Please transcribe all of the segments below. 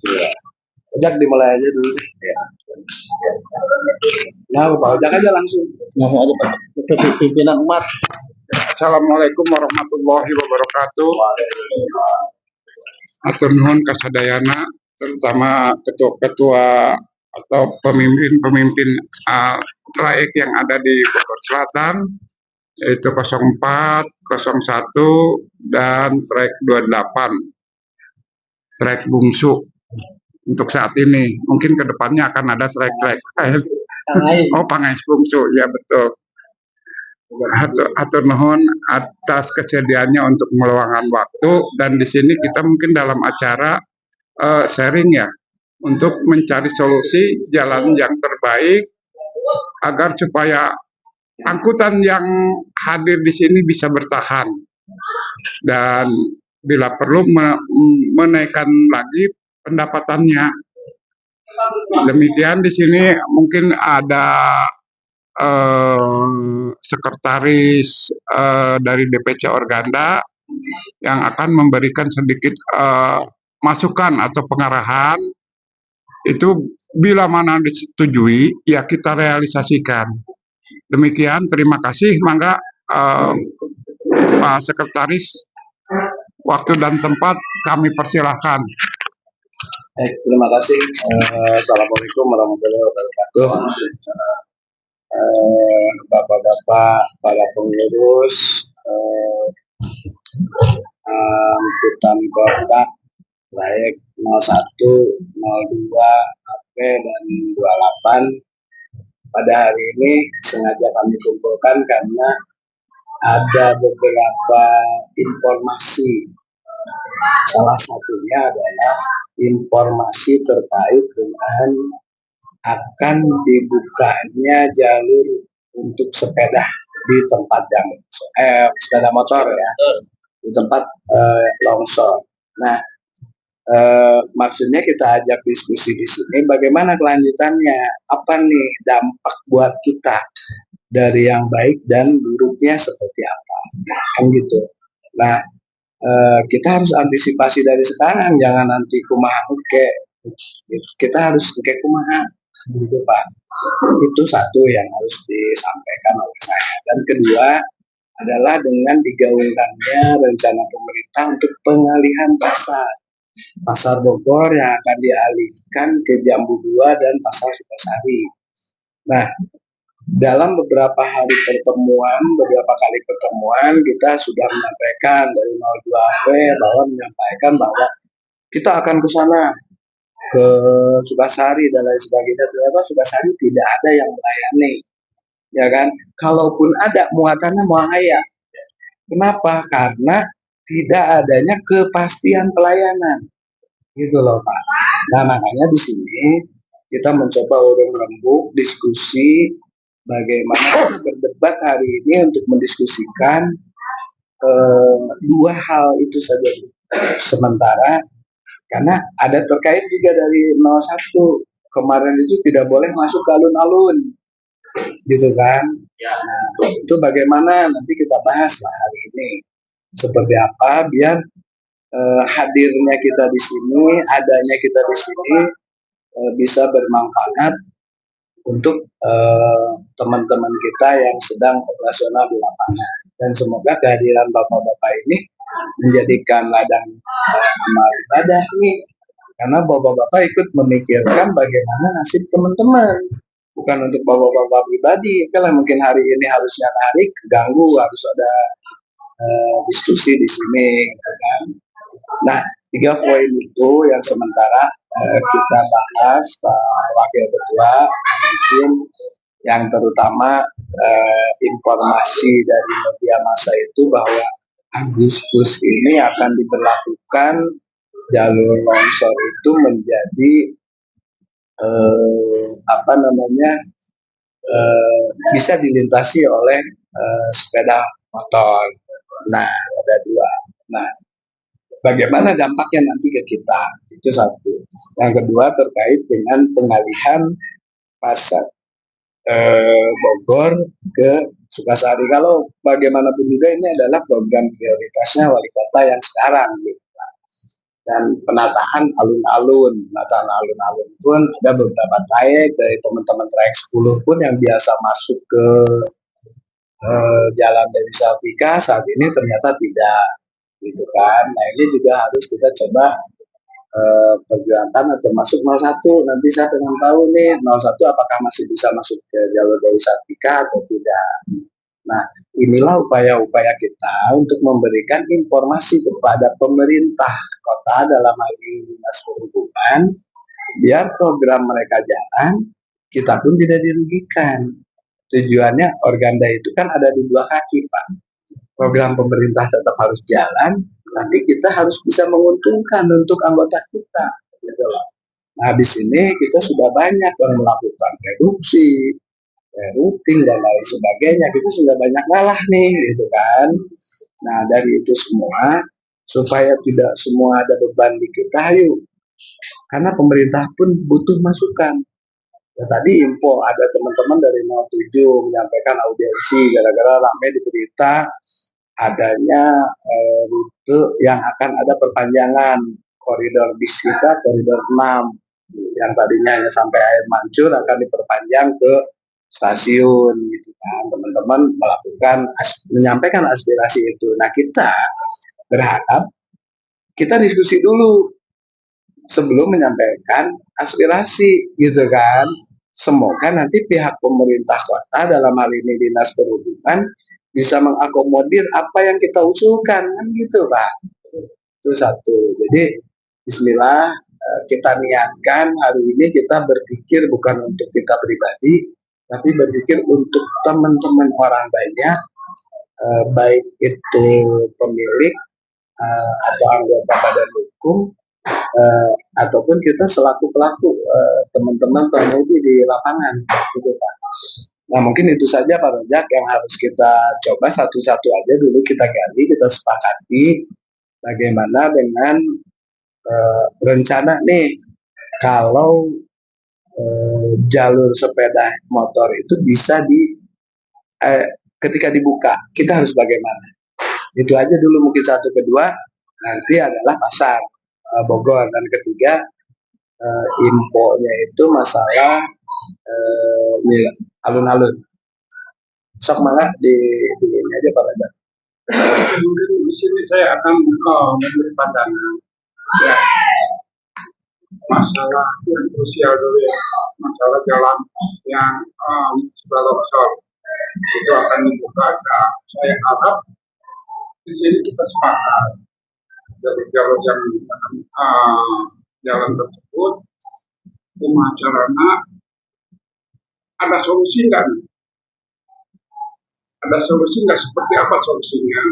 Iya. Ojak dimulai aja dulu. Ya. Nah, Pak Ojak aja langsung. Langsung aja Pak. Pimpinan umat. Assalamualaikum warahmatullahi wabarakatuh. Atur nuhun kasadayana, terutama ketua-ketua atau pemimpin-pemimpin trayek yang ada di Bogor Selatan, yaitu 04, 01, dan trayek 28, trayek bungsu. Untuk saat ini, mungkin kedepannya akan ada trayek-trayek. Pangais bungsu, ya betul. Atur nuhun atas kesediaannya untuk meluangkan waktu, dan di sini kita mungkin dalam acara sharing ya, untuk mencari solusi jalan yang terbaik agar supaya angkutan yang hadir di sini bisa bertahan, dan bila perlu menaikkan lagi pendapatannya. Demikian di sini mungkin ada sekretaris dari DPC Organda yang akan memberikan sedikit masukan atau pengarahan. Itu bila mana disetujui ya kita realisasikan. Demikian, terima kasih. Mangga Pak Sekretaris, waktu dan tempat kami persilahkan. Terima kasih. Assalamualaikum warahmatullahi wabarakatuh. Bapak-bapak, para pengurus angkutan kota trayek 01, 02, AP, dan 28 pada hari ini sengaja kami kumpulkan karena ada beberapa informasi. Salah satunya adalah informasi terkait dengan akan dibukanya jalur untuk sepeda di tempat yang sepeda motor ya, di tempat longsor. Nah, maksudnya kita ajak diskusi di sini bagaimana kelanjutannya, apa nih dampak buat kita dari yang baik dan buruknya seperti apa, kan gitu. Nah, kita harus antisipasi dari sekarang, jangan nanti kumaha oke. Kita harus oke kumaha gitu Pak. Itu satu yang harus disampaikan oleh saya. Dan kedua adalah dengan digaungkannya rencana pemerintah untuk pengalihan pasar Bogor yang akan dialihkan ke Jambu 2 dan pasar Sukasari. Nah, dalam beberapa kali pertemuan kita sudah menyampaikan dari 02AP bahwa menyampaikan bahwa kita akan ke sana, ke Sukasari dan lain sebagainya. Ternyata Sukasari tidak ada yang melayani, ya kan? Kalaupun ada, muatannya muahaya. Kenapa? Karena tidak adanya kepastian pelayanan, gitu loh Pak. Nah, makanya di sini kita mencoba urung rembuk diskusi bagaimana berdebat hari ini untuk mendiskusikan dua hal itu saja. Sementara karena ada terkait juga dari 01 kemarin itu tidak boleh masuk ke alun-alun, gitu kan? Nah, itu bagaimana nanti kita bahas lah hari ini. Seperti apa biar hadirnya kita di sini, adanya kita di sini bisa bermanfaat untuk teman-teman kita yang sedang operasional di lapangan. Dan semoga kehadiran bapak-bapak ini menjadikan ladang amal ibadah nih, karena bapak-bapak ikut memikirkan bagaimana nasib teman-teman, bukan untuk bapak-bapak pribadi. Kalau mungkin hari ini harusnya narik, ganggu, harus ada diskusi di sini, kan? Nah, 3 poin itu yang sementara kita bahas, Pak Wakil Ketua, izin yang terutama informasi dari media massa itu bahwa Agustus ini akan diberlakukan jalur longsor itu menjadi bisa dilintasi oleh sepeda motor. Nah, ada 2. Nah, bagaimana dampaknya nanti ke kita? Itu satu. Yang kedua terkait dengan pengalihan pasar Bogor ke Sukasari. Kalau bagaimanapun juga ini adalah program prioritasnya wali kota yang sekarang. Gitu. dan penataan alun-alun pun ada beberapa trayek dari teman-teman trayek 10 pun yang biasa masuk ke Jalan Dewi Sartika saat ini ternyata tidak, gitu kan. Nah ini juga harus kita coba perjuangkan atau masuk 01. Nanti saya pengen tahu nih 01 apakah masih bisa masuk ke jalur Dewi Sartika atau tidak. Nah inilah upaya-upaya kita untuk memberikan informasi kepada pemerintah kota dalam hal ini Dinas Perhubungan, biar program mereka jalan, kita pun tidak dirugikan. Tujuannya organda itu kan ada di dua kaki, Pak. Program pemerintah tetap harus jalan, tapi kita harus bisa menguntungkan untuk anggota kita. Gitu loh. Nah di sini kita sudah banyak yang melakukan reduksi, routing dan lain sebagainya. Kita sudah banyak ngalah nih, gitu kan. Nah dari itu semua supaya tidak semua ada beban di kita, yuk. Karena pemerintah pun butuh masukan. Ya, tadi info ada teman-teman dari 07 menyampaikan audiensi gara-gara ramai di berita adanya rute yang akan ada perpanjangan koridor bis kita, koridor 6 yang tadinya hanya sampai Air Mancur akan diperpanjang ke stasiun, gitu kan. Teman-teman menyampaikan aspirasi itu. Nah kita berharap kita diskusi dulu sebelum menyampaikan aspirasi, gitu kan. Semoga nanti pihak pemerintah kota dalam hal ini Dinas Perhubungan bisa mengakomodir apa yang kita usulkan, kan gitu Pak. Itu satu. Jadi Bismillah, kita niatkan hari ini kita berpikir bukan untuk kita pribadi, tapi berpikir untuk teman-teman orang banyak, baik itu pemilik atau anggota badan hukum, ataupun kita selaku pelaku, teman-teman pengemudi di lapangan, gitu Pak. Nah mungkin itu saja Pak Rojak yang harus kita coba satu-satu aja dulu kita gali, kita sepakati bagaimana dengan rencana nih kalau jalur sepeda motor itu bisa ketika dibuka kita harus bagaimana. Itu aja dulu mungkin satu. Kedua nanti adalah pasar Bogor, dan ketiga infonya itu masalah alun-alun. Sok malah di ini aja Pak Rada. Di sini saya akan memberi pandangan ya, masalah yang krusial dulu ya, masalah jalan yang sudah longsor itu akan dibuka. Nah, saya harap di sini kita sepakat jalur-jalur yang jalan tersebut caranya ada solusi nggak? Ada solusi nggak? Seperti apa solusinya?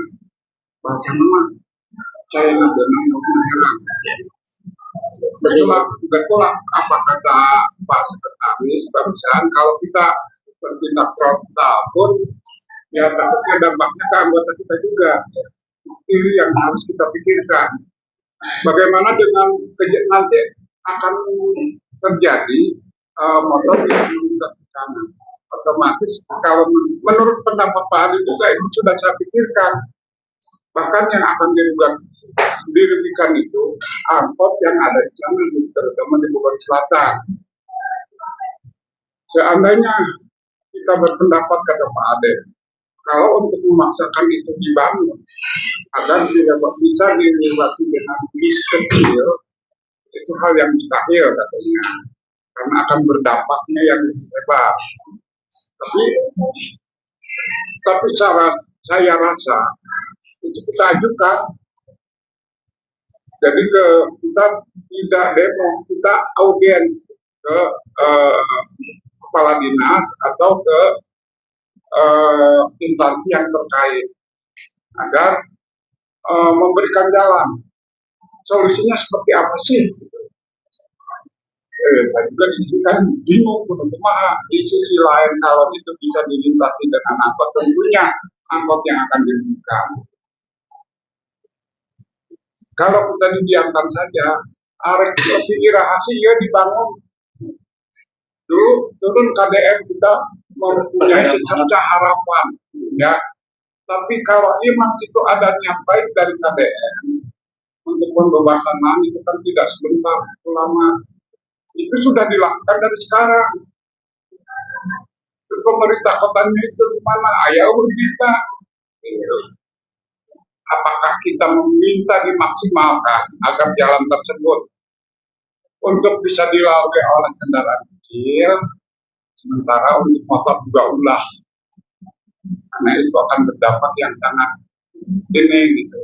Bagaimana saya betul apa kata Pak Sekretaris barusan, kalau kita bertindak frontal pun ya takutnya dampaknya ke anggota kita juga. Ini yang harus kita pikirkan. Bagaimana dengan nanti akan terjadi motor yang melintas di sana. Otomatis kalau menurut pendapat Pak Adi juga itu sudah saya pikirkan. Bahkan yang akan dirugikan itu angkot yang ada di sana, terutama di Bogor Selatan. Seandainya kita berpendapat kata Pak Ade, kalau untuk memaksakan itu dibangun agar bisa dilewati dengan bis kecil, itu hal yang mustahil katanya, karena akan berdampaknya yang hebat. Tapi saya rasa itu kita ajukan. Jadi kita tidak demo, kita audiens ke kepala dinas atau ke instansi yang terkait agar memberikan jalan. Solusinya seperti apa sih? Saya juga di sini kan bingung, di sisi lain kalau itu bisa dilintasi dengan angkot, tentunya angkot yang akan dibuka. Kalau kita didiamkan saja, refleksi rahasia dibangun. Dulu turun KDM kita mempunyai secerca harapan, ya. Tapi kalau memang itu ada niat baik dari KDM, untuk pembebasan lahan itu kan tidak sebentar, lama. Itu sudah dilakukan dari sekarang. Pemerintah kotanya itu gimana? Ayo kita. Gitu. Apakah kita meminta dimaksimalkan agar jalan tersebut untuk bisa dilalui oleh kendaraan kecil, sementara untuk motor juga ulah, karena itu akan berdampak yang sangat ini gitu,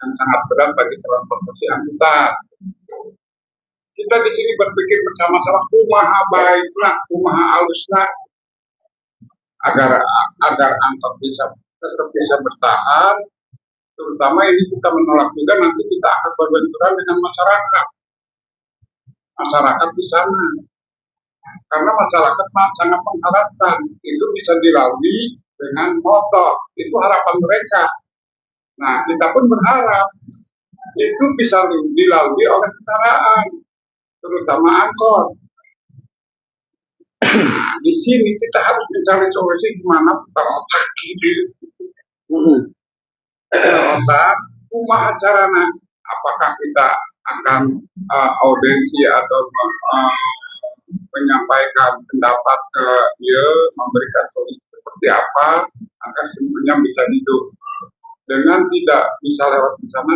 yang sangat berat bagi transportasi angkutan. Kita di sini berpikir bersama-sama kumaha baiklah, kumaha aluslah, agar angkot tetap bisa bertahan. Terutama ini kita menolak juga nanti kita akan berbenturan dengan masyarakat di sana, karena masyarakat sangat mengharapkan itu bisa dilalui dengan motor, itu harapan mereka. Nah, kita pun berharap itu bisa dilalui oleh kendaraan, terutama angkot. Nah, di sini kita harus mencari solusi gimana putar otak gitu. Otak, kumaha carana, apakah kita akan audensi atau menyampaikan pendapat ke dia, memberikan solusi seperti apa agar semuanya bisa hidup dengan tidak bisa lewat di sana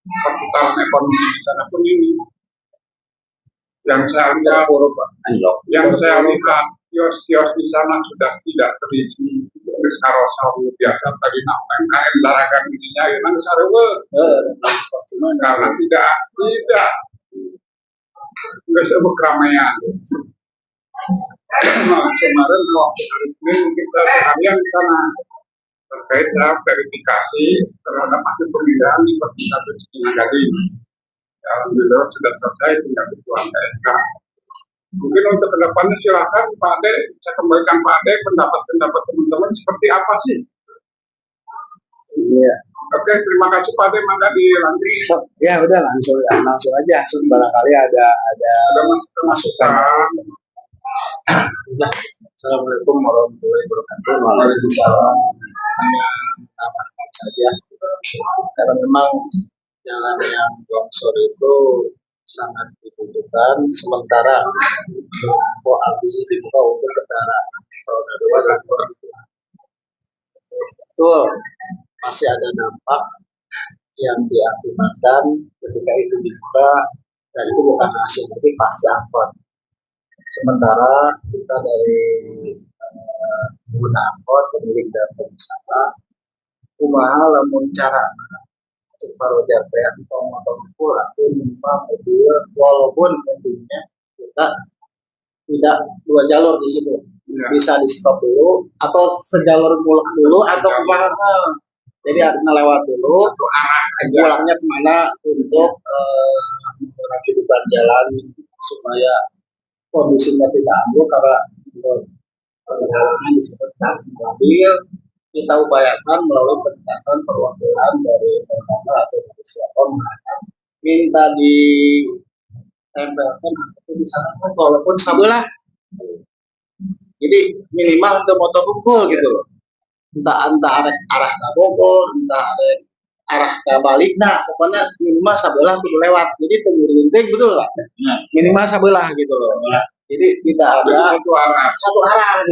perputaran ekonomi di sana pun ini yang saya lihat kios-kios di sana sudah tidak terisi karosawi biasa tadi UMKM daragan ininya ya nang sareuwe karena tidak sebut keramaian. Kemarin waktu hari Senin kita seharian di sana terkait verifikasi terhadap hasil pemindahan di Perpustakaan Cipinang Gading. Alhamdulillah sudah selesai, tinggal tujuan TSK. Mungkin untuk kedepannya silakan Pak Ade, saya kembalikan Pak Ade pendapat teman-teman seperti apa sih? Iya. Oke, terima kasih Pak Ade, mangga dilanjut. Ya udah langsung aja, barangkali ada masukan. Assalamualaikum warahmatullahi wabarakatuh. Waalaikumsalam. Tambahkan saja, karena memang jalan yang longsor itu sangat dibutuhkan, sementara habis dibuka untuk kendaraan roda 2 dan roda 2. Betul, masih ada dampak yang diakibatkan ketika itu dibuka, dan itu bukan hasil tapi pasti angkot. Sementara kita dari pengguna angkot, pemilik dan pengusaha, kumaha lamun cara separuh jalan atau motor full atau minimal mobil, walaupun tentunya kita tidak 2 jalur di situ, bisa di stop dulu atau sejalur mulak dulu atau kemana. Jadi harusnya lewat dulu, pulangnya kemana untuk mengurangi beban jalan supaya kondisinya tidak ambruk, karena perjalanan disebutkan mobil. Kita upayakan melalui pendekatan perwakilan dari owner atau dari siapa minta ditempelkan atau di sana walaupun sabelah. Jadi minimal untuk motor pukul gitu loh. Entah arah ke Bogor, entah arah ke balik, nah pokoknya minimal sabelah kudu lewat. Jadi tengguring betul lah. Minimal sabelah gitu loh. Jadi tidak ada satu arah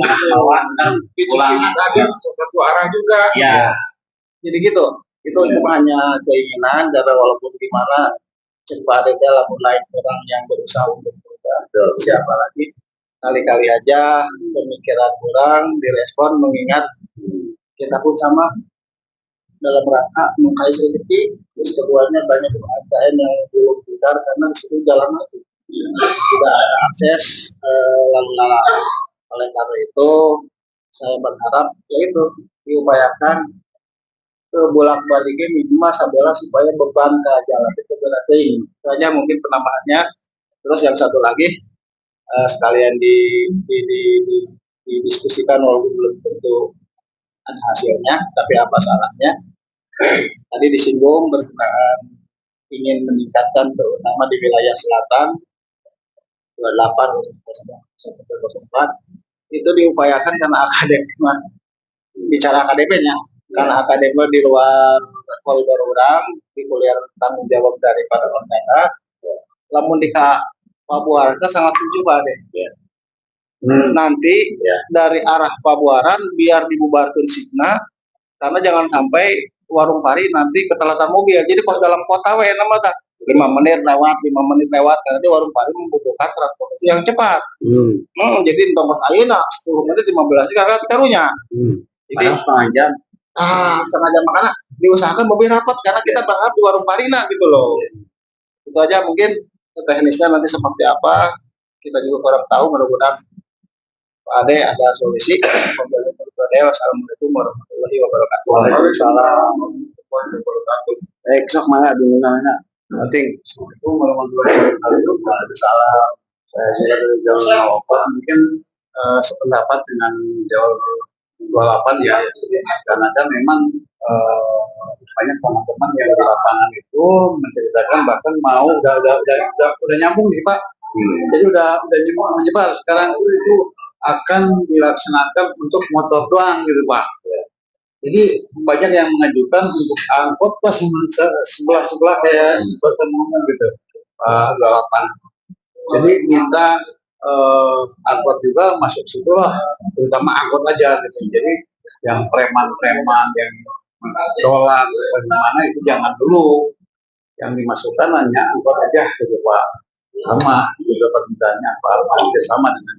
kan pulang ada satu arah juga. Ya. Jadi gitu. Itu hanya keinginan, karena walaupun gimana cepat detail mulai orang yang berusaha untuk siapa lagi, kali-kali aja pemikiran kurang direspon, mengingat kita pun sama dalam rangka mengkais rezeki. Terus keduanya banyak UMKM yang belum putar karena disitu jalan lagi tidak ada akses lalu lalang. Oleh karena itu saya berharap yaitu diupayakan bolak-baliknya minimal sabalah supaya beban ke jalan itu berarti itu aja mungkin penambahannya. Terus yang satu lagi sekalian didiskusikan walaupun belum tentu ada hasilnya, tapi apa salahnya. Tadi disinggung berkenaan ingin meningkatkan terutama di wilayah selatan 28 itu diupayakan karena akademi, bicara akademinya, karena akademi di luar koridor orang di kuliah tanggung jawab daripada negara. Lamun di Pabuaran kan sangat setuju Pak deh. Nanti dari arah Pabuaran biar dibubarkan Signa karena jangan sampai warung pari nanti ketelatan mobil. Jadi pas dalam kota nama tak 5 menit lewat karena di warung pari membutuhkan transportasi yang cepat. Jadi untuk pas ayeuna 10 menit 15 karena karunya. Jadi setengah jam. Setengah jam makanya diusahakan mobil rapat karena kita berharap di warung parina gitu loh. Itu aja mungkin teknisnya nanti seperti apa kita juga kurang tahu, mudah-mudahan Pak Ade ada solusi. Assalamualaikum warahmatullahi wabarakatuh. Waalaikumsalam warahmatullahi wabarakatuh. Sok mana di mana? Penting. Assalamualaikum warahmatullahi wabarakatuh. Waalaikumsalam. Saya dari Jalur Nawapan mungkin sependapat dengan Jalur 28 ya. Karena ada memang banyak teman-teman yang di lapangan itu menceritakan bahkan mau udah nyambung nih Pak. Jadi udah menyebar sekarang itu akan dilaksanakan untuk motor doang gitu Pak. Jadi banyak yang mengajukan untuk angkot pas sebelah kayak pertemuan gitu Pak 28. Jadi minta angkot juga masuk situ lah, terutama angkot aja gitu. Jadi yang preman-preman yang dolar bagaimana itu jangan dulu, yang dimasukkan hanya angkot aja gitu Pak. Sama juga permintaannya Pak hampir sama dengan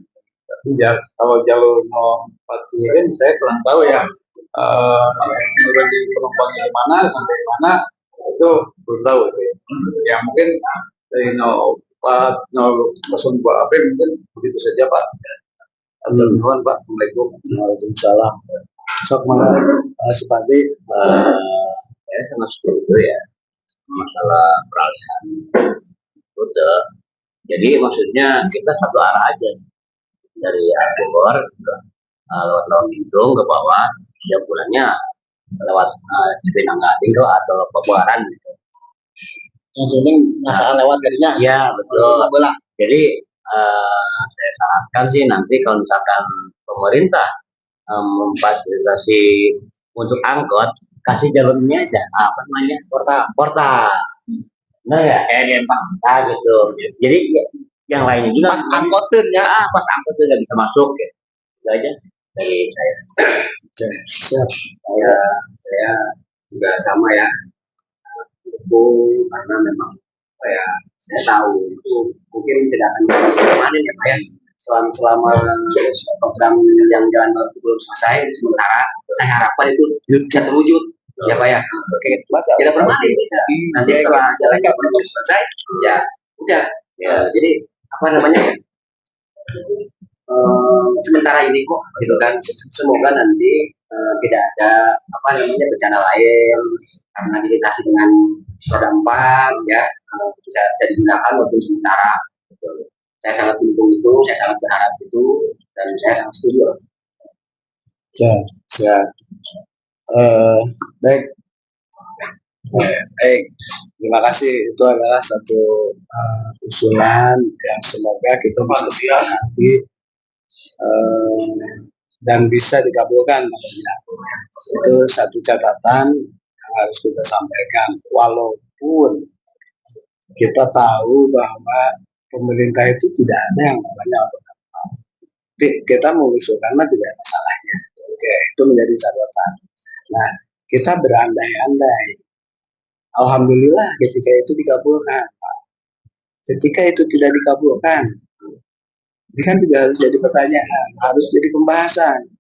kalau jalur 04 ini saya kurang tahu ya menurut penumpangnya di mana sampai mana itu belum tahu ya. Mungkin dari 04 02 AP mungkin begitu saja Pak. Nuhun Pak. Assalamualaikum. Waalaikumsalam. Sok mana Supadi saya sama seperti itu ya, masalah peralihan rute. Jadi maksudnya kita satu arah aja dari Bogor lewat Lawang Gintung ke bawah, dia pulangnya lewat Cipinang Gading atau Pabuaran gitu. Yang ini masalah lewat garingnya. Ya betul. Jadi saya sarankan sih nanti kalau misalkan pemerintah memfasilitasi untuk angkot, kasih jalurnya aja apa namanya portal. Nah ya kayak di Empang gitu. Jadi yang lainnya juga pas angkotin ya, pas angkotin nggak bisa masuk ya. Itu aja dari saya. Oke, siap. Saya juga sama ya. Itu karena memang saya tahu itu mungkin tidak akan kemarin ya Pak ya. Selama program yang jalan baru belum selesai, sementara saya harapkan itu bisa terwujud ya Pak ya. Oke, tidak permanen tidak. Nanti setelah jalan belum selesai, ya udah. Ya, jadi apa namanya? Sementara ini kok gitu kan. Semoga nanti tidak ada apa namanya bencana lain karena dilintasi dengan roda 4 ya, bisa digunakan walaupun sementara. Saya sangat mendukung itu, saya sangat berharap itu, dan saya sangat setuju. Ya, siap. Baik. Terima kasih. Itu adalah satu usulan yang semoga kita bisa sepakati dan bisa dikabulkan. Itu satu catatan yang harus kita sampaikan. Walaupun kita tahu bahwa pemerintah itu tidak ada yang namanya otomatis. Kita mengusulkan tidak masalahnya. Oke, itu menjadi catatan. Nah, kita berandai-andai. Alhamdulillah ketika itu dikabulkan. Ketika itu tidak dikabulkan, ini kan juga harus jadi pertanyaan, harus jadi pembahasan.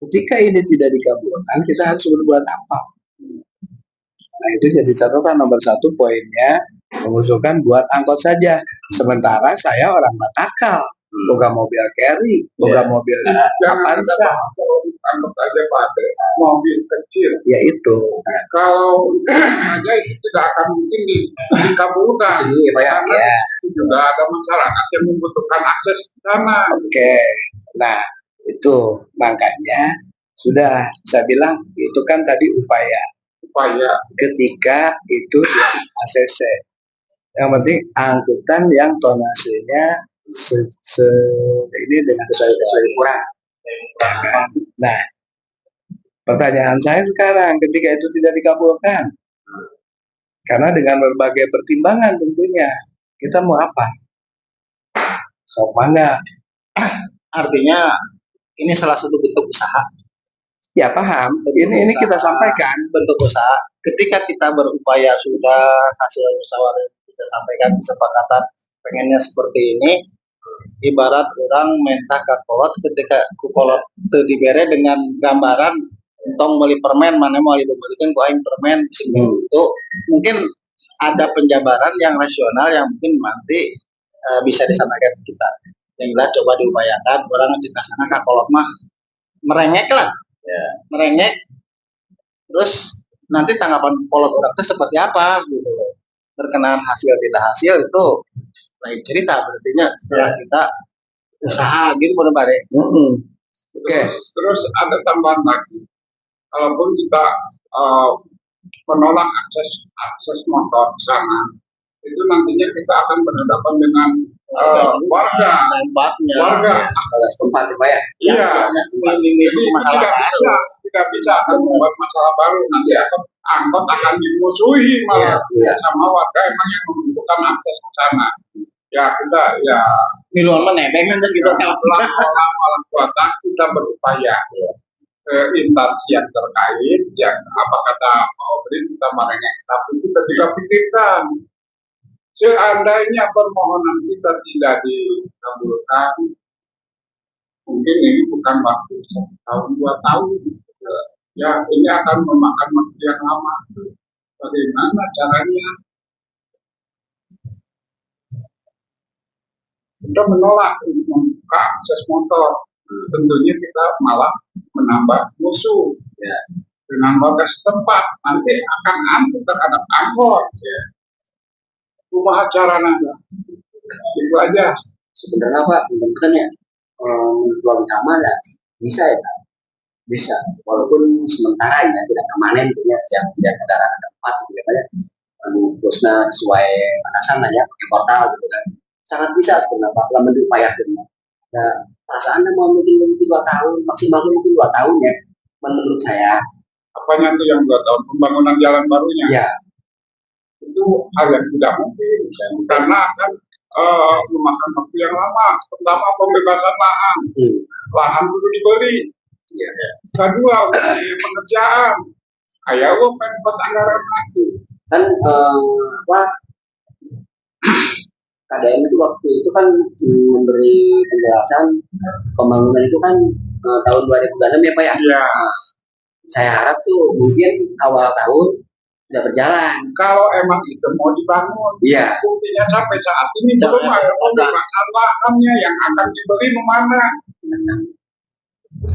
Ketika ini tidak dikabulkan, kita harus berbuat apa? Nah, itu jadi catatan nomor 1 poinnya, mengusulkan buat angkot saja. Sementara saya orang Batakal, boga mobil carry, boga mobil Avanza. Angkot aja Pak, mobil kecil. Ya itu. Kalau aja itu tidak akan mungkin dikabulkan. Karena juga ada masyarakat yang membutuhkan akses ke sana. Oke. Nah, itu makanya sudah saya bilang itu kan tadi upaya ketika itu di ACC. Yang penting angkutan yang tonasenya ini dengan sesuai ukuran. Nah, pertanyaan saya sekarang ketika itu tidak dikabulkan, Karena dengan berbagai pertimbangan tentunya kita mau apa? Sok mangga. Artinya ini salah satu bentuk usaha. Ya paham. Ini kita sampaikan bentuk usaha. Ketika kita berupaya sudah hasil musyawarah kita sampaikan kesepakatan pengennya seperti ini, ibarat orang mentah ke kolot ketika kolot dibere dengan gambaran tong beli permen mana mau dibelikan ku aing permen itu mungkin ada penjabaran yang rasional yang mungkin nanti bisa disampaikan ke kita. Yang jelas coba diupayakan orang cerita sana ke kolot mah merengek lah, merengek. Terus nanti tanggapan kolot orang itu seperti apa gitu. Berkenaan hasil tidak hasil itu lain cerita berartinya setelah kita usaha gitu benar Pak. Oke. Terus ada tambahan lagi. Kalaupun kita menolak akses motor ke sana, itu nantinya kita akan berhadapan dengan warga setempat Pak ya. Iya. Jadi tidak bisa akan membuat masalah baru, nanti angkot akan dimusuhi malah sama warga emang yang membutuhkan akses ke sana. Ya kita ya di luar menebeng kan gitu kan. Orang tua kita berupaya ke instansi yang terkait, yang apa kata Pak Obri kita merengek, tapi kita juga pikirkan seandainya permohonan kita tidak dikabulkan, mungkin ini bukan waktu 1 tahun 2 tahun, ya ini akan memakan waktu yang lama. Bagaimana caranya? Kita menolak untuk membuka akses motor, tentunya kita malah menambah musuh dengan warga setempat, nanti akan anti terhadap angkot. Rumah acara nada, itu aja. Sebenarnya Pak, benar-benar menurut utama ya bisa ya Pak, bisa. Walaupun sementara ya tidak permanen punya yang kendaraan tempat gitu ya Pak ya. Terusnya sesuai batasan lah ya, pakai portal gitu kan. Sangat bisa sebenarnya Pak, kalau diupayakan. Nah, perasaannya mau mungkin 2 tahun, maksimalnya mungkin 2 tahun ya, menurut saya. Apanya tuh yang 2 tahun? Pembangunan jalan barunya? Ya. Itu hal yang tidak mungkin, karena akan memakan waktu yang lama. Pertama, pembebasan lahan. Lahan dulu dibeli. Kedua, pengerjaan. Ayo, buat anggaran lagi. Kan KDM itu waktu itu kan memberi penjelasan pembangunan itu kan tahun 2006 ya Pak ya. Iya. Saya harap tuh mungkin awal tahun sudah berjalan. Kalau emang itu mau dibangun, buktinya sampai saat ini belum ada pembebasan lahannya yang akan dibeli kemana.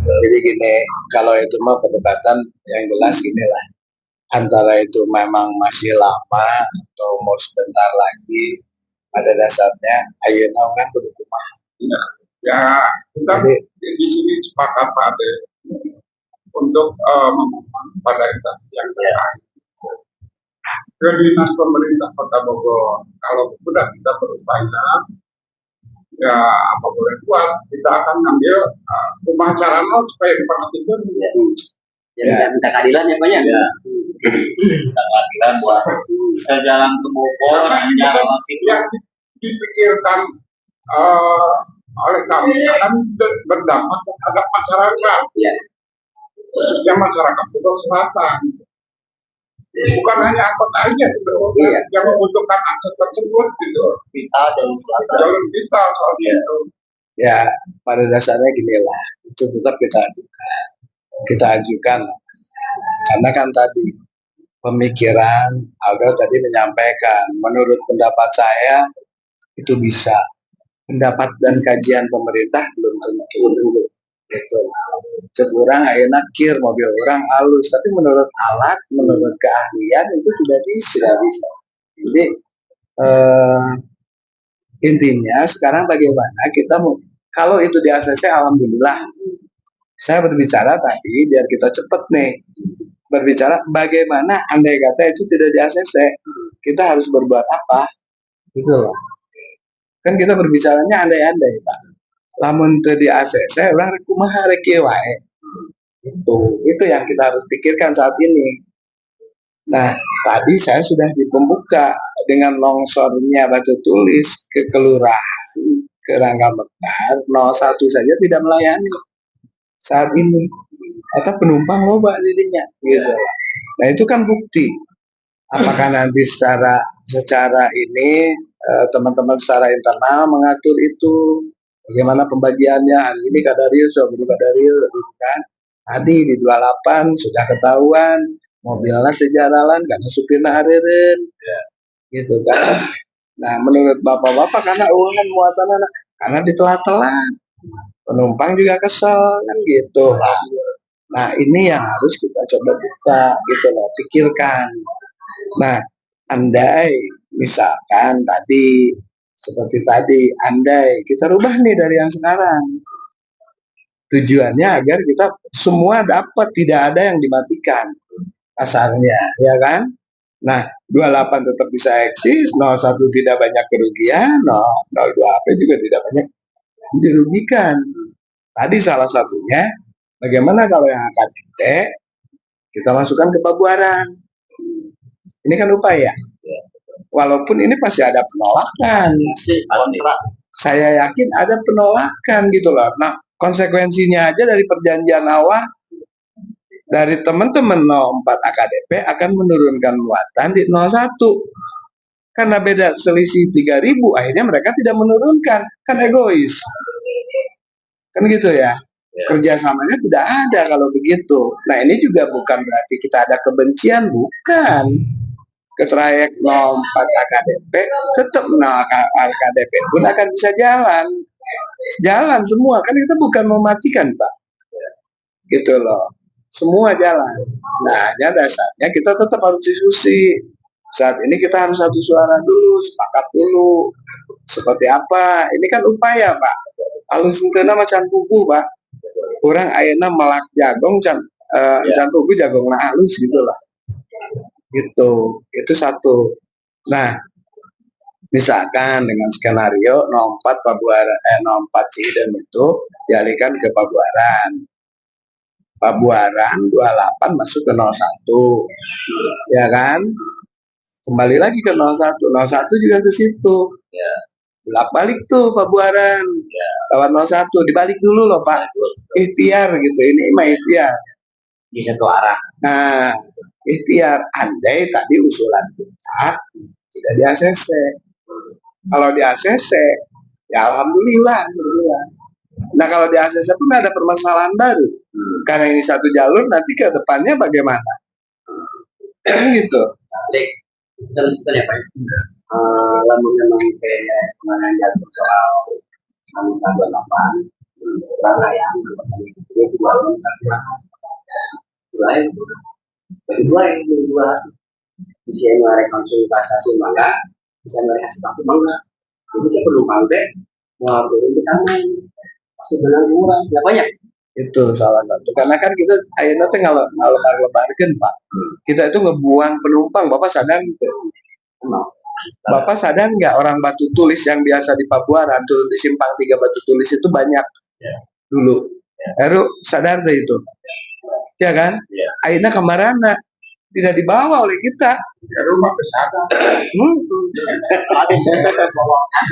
Jadi gini, kalau itu mah perdebatan yang jelas gini lah. Antara itu memang masih lama atau mau sebentar lagi, pada dasarnya ayeuna orang kudu kumaha. Ya, kita di sini sepakat Pak Ade untuk memohon pada yang terkait ke dinas pemerintah Kota Bogor. Kalau sudah kita berupaya, ya apa boleh buat, kita akan ngambil rumah acara supaya diperhatikan. Minta keadilan ya Pak ya. Minta keadilan buat jalan ke Bogor, jalan yang dipikirkan oleh kami akan berdampak terhadap masyarakat, khususnya masyarakat Bogor Selatan. Bukan hanya angkot aja sebenarnya yang membutuhkan akses tersebut gitu. Vital dan selatan. Jalur vital soalnya itu. Ya, pada dasarnya gini lah, itu tetap kita ajukan, karena kan tadi pemikiran Aldo tadi menyampaikan, menurut pendapat saya itu bisa, pendapat dan kajian pemerintah belum tentu gitu. Sekurang ayeuna kir mobil orang halus, tapi menurut alat, menurut keahlian itu tidak bisa. Jadi intinya sekarang bagaimana kita mau, kalau itu di ACC alhamdulillah. Saya berbicara tadi biar kita cepet nih berbicara bagaimana andai kata itu tidak di ACC, kita harus berbuat apa gitu loh. Kan kita berbicaranya andai-andai Pak, lamun teu di ACC orang kumaha rek kieu wae. Itu yang kita harus pikirkan saat ini. Nah, Tadi saya sudah di pembuka dengan longsornya batu tulis ke kelurahan, ke Rangga Mekar, 01 saja tidak melayani saat ini. Atau penumpang loba dirinya, gitu. Nah itu kan bukti. Apakah nanti secara ini teman-teman secara internal mengatur itu bagaimana pembagiannya, hari ini Kadarius, ini Kadarius, gitu kan. Tadi di 28 sudah ketahuan mobilnya terjalalan karena supirnya areren, gitu kan. Nah menurut bapak-bapak karena uangan muatan anak, karena ditelat-telat, penumpang juga kesel kan gitu. Nah ini yang harus kita coba buka gitu loh, pikirkan. Nah andai misalkan tadi seperti tadi, andai kita rubah nih dari yang sekarang, tujuannya agar kita semua dapat, tidak ada yang dimatikan pasarnya, ya kan? Nah, 28 tetap bisa eksis, 01 tidak banyak kerugian, 02 HP juga tidak banyak dirugikan. Tadi salah satunya, bagaimana kalau yang KTT kita masukkan ke Pabuaran? Ini kan upaya. Walaupun ini pasti ada penolakan. Saya yakin ada penolakan gitu loh. Nah, konsekuensinya aja dari perjanjian awal dari teman-teman 04 AKDP akan menurunkan muatan di 01. Karena beda selisih 3.000, akhirnya mereka tidak menurunkan. Kan egois. Kan gitu ya. Kerjasamanya tidak ada kalau begitu. Nah ini juga bukan berarti kita ada kebencian, bukan. Ketrayek 04 AKDP tetap AKDP pun akan bisa jalan semua, kan kita bukan mematikan Pak, gitu loh, semua jalan. Nah hanya dasarnya kita tetap harus diskusi. Saat ini kita harus satu suara dulu, sepakat dulu seperti apa. Ini kan upaya Pak, alus intena macan pugu Pak, kurang ayeuna melak jagong can pugu jagong halus gitu lah. Itu satu. Nah misalkan dengan skenario 04 Pabuaran 04 Cihideng itu dialihkan ke Pabuaran 28 masuk ke 01, ya kan, kembali lagi ke 01 juga ke situ, bolak balik tuh Pabuaran lawan 01, dibalik dulu loh Pak, ikhtiar gitu, ini mah ikhtiar di satu arah. Nah ikhtiar, andai tadi usulan kita tidak di ACC. Kalau di ACC, ya alhamdulillah. Nah kalau di ACC pun ada permasalahan baru. Karena ini satu jalur, nanti ke depannya bagaimana? Gitu. Tentu ya Pak. Lalu memang kemarin jatuh soal tanggal 28 rangkaian dua bisa mereka konsultasi mangga, bisa mereka sepatu mangga. Jadi dia perlu mangga mau turun ke taman pasti benar murah, ya banyak. Itu salah satu. Karena kan kita akhirnya tuh ngalebar-lebarkan Pak. Kita itu ngebuang penumpang. Bapak sadar gitu? Bapak sadar nggak orang batu tulis yang biasa di Pabuaran turun di simpang 3 batu tulis itu banyak dulu. Baru sadar deh itu. Ya kan? Akhirnya kemana? Tidak dibawa oleh kita.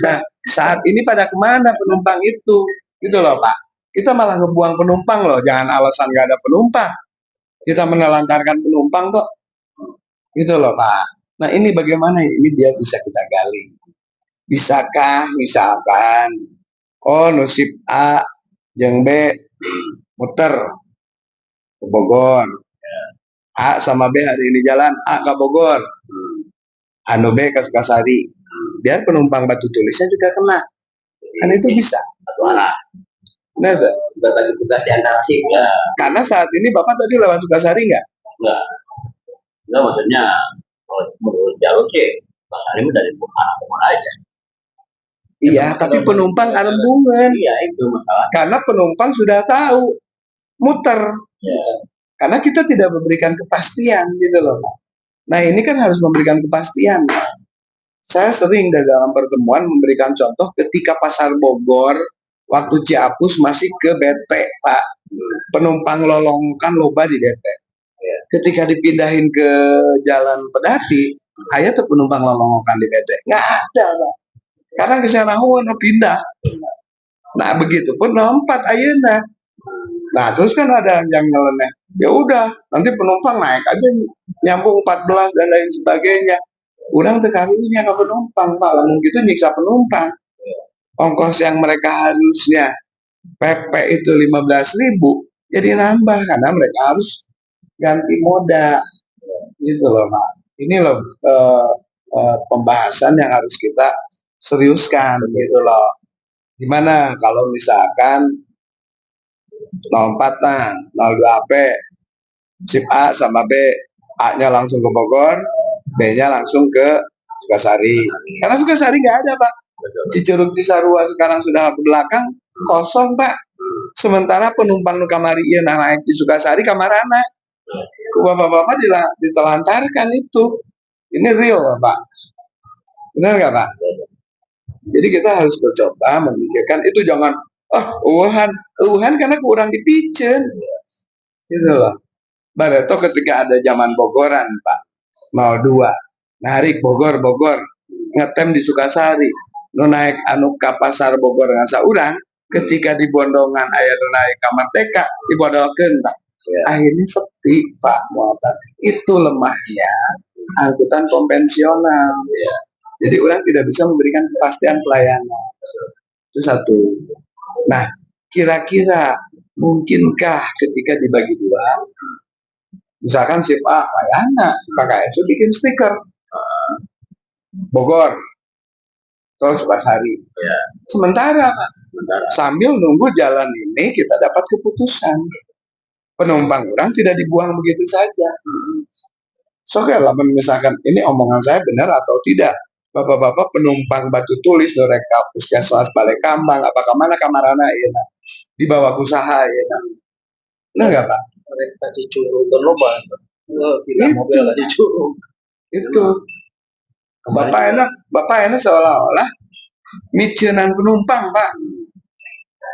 Nah, saat ini pada kemana penumpang itu? Gitu loh Pak. Kita malah ngebuang penumpang loh. Jangan alasan nggak ada penumpang. Kita menelantarkan penumpang kok. Gitu loh Pak. Nah ini bagaimana ini dia bisa kita gali. Bisakah misalkan, nasib A jeung B muter ke Bogor. A sama B hari ini jalan, A ke Bogor, anu B ke Sukasari. Biar penumpang batu tulisnya juga kena. Kan itu bisa. Nah, bagi tugas di antara sip ya. Karena saat ini Bapak tadi lewat Sukasari nggak? Enggak, maksudnya menurut jalur sih, ini dari arah Bogor aja. Iya, tapi penumpang arembungan. Iya, itu masalah. Karena penumpang sudah tahu muter. Ya. Karena kita tidak memberikan kepastian gitu loh Pak. Nah ini kan harus memberikan kepastian Pak. Saya sering dalam pertemuan memberikan contoh ketika pasar Bogor waktu Ciapus masih ke BP Pak. Penumpang lolongkan loba di BP. Ketika dipindahin ke jalan Pedati, aya tuh penumpang lolongokan di PT. Nggak ada, Pak. Karena kesana pindah. Nah, begitu pun nompat ayeuna. Nah, terus kan ada yang nyeleneh. Ya udah, nanti penumpang naik aja nyambung 14 dan lain sebagainya. Urang teu karunya ke penumpang, Pak. Lamun gitu nyiksa penumpang. Ongkos yang mereka harusnya PP itu 15.000 jadi nambah karena mereka harus ganti moda gitu loh, Pak. Ini loh pembahasan yang harus kita seriuskan gitu loh. Gimana kalau misalkan 04 lah, 02 AP, sip A sama B, A-nya langsung ke Bogor, B-nya langsung ke Sukasari. Karena Sukasari nggak ada, Pak. Cicurug Cisarua sekarang sudah ke belakang, kosong, Pak. Sementara penumpang nu kamari ieu naik di Sukasari kamarana. Ku bapak-bapak ditelantarkan itu. Ini real, Pak. Benar nggak, Pak? Jadi kita harus mencoba memikirkan itu, jangan Wuhan karena kurang dipicen. Gitu loh. Bareto ketika ada zaman Bogoran, Pak. 02. Narik Bogor, ngetem di Sukasari. Nu naik anu ka pasar Bogor dengan saurang, ketika di Bondongan aya nu naik ka Merdeka, dibodolkeun, Pak. Akhirnya sepi, Pak, muatan. Itu lemahnya angkutan konvensional. Jadi orang tidak bisa memberikan kepastian pelayanan. Itu satu. Nah, kira-kira mungkinkah ketika dibagi dua, misalkan sip A payana, KKSU bikin stiker Bogor, terus Sukasari. Sementara, Pak, sambil nunggu jalan ini kita dapat keputusan. Penumpang orang tidak dibuang begitu saja. So, kalau misalkan ini omongan saya benar atau tidak, bapak-bapak penumpang Batu Tulis, Doreka, Puskesmas, Balai Kambang, apakah mana kamarana ya, di bawah usaha ya, benar nggak, Pak? Mereka dicuru berlomba, tidak mobil dicuru. Itu bapak enak seolah-olah micenan penumpang, Pak.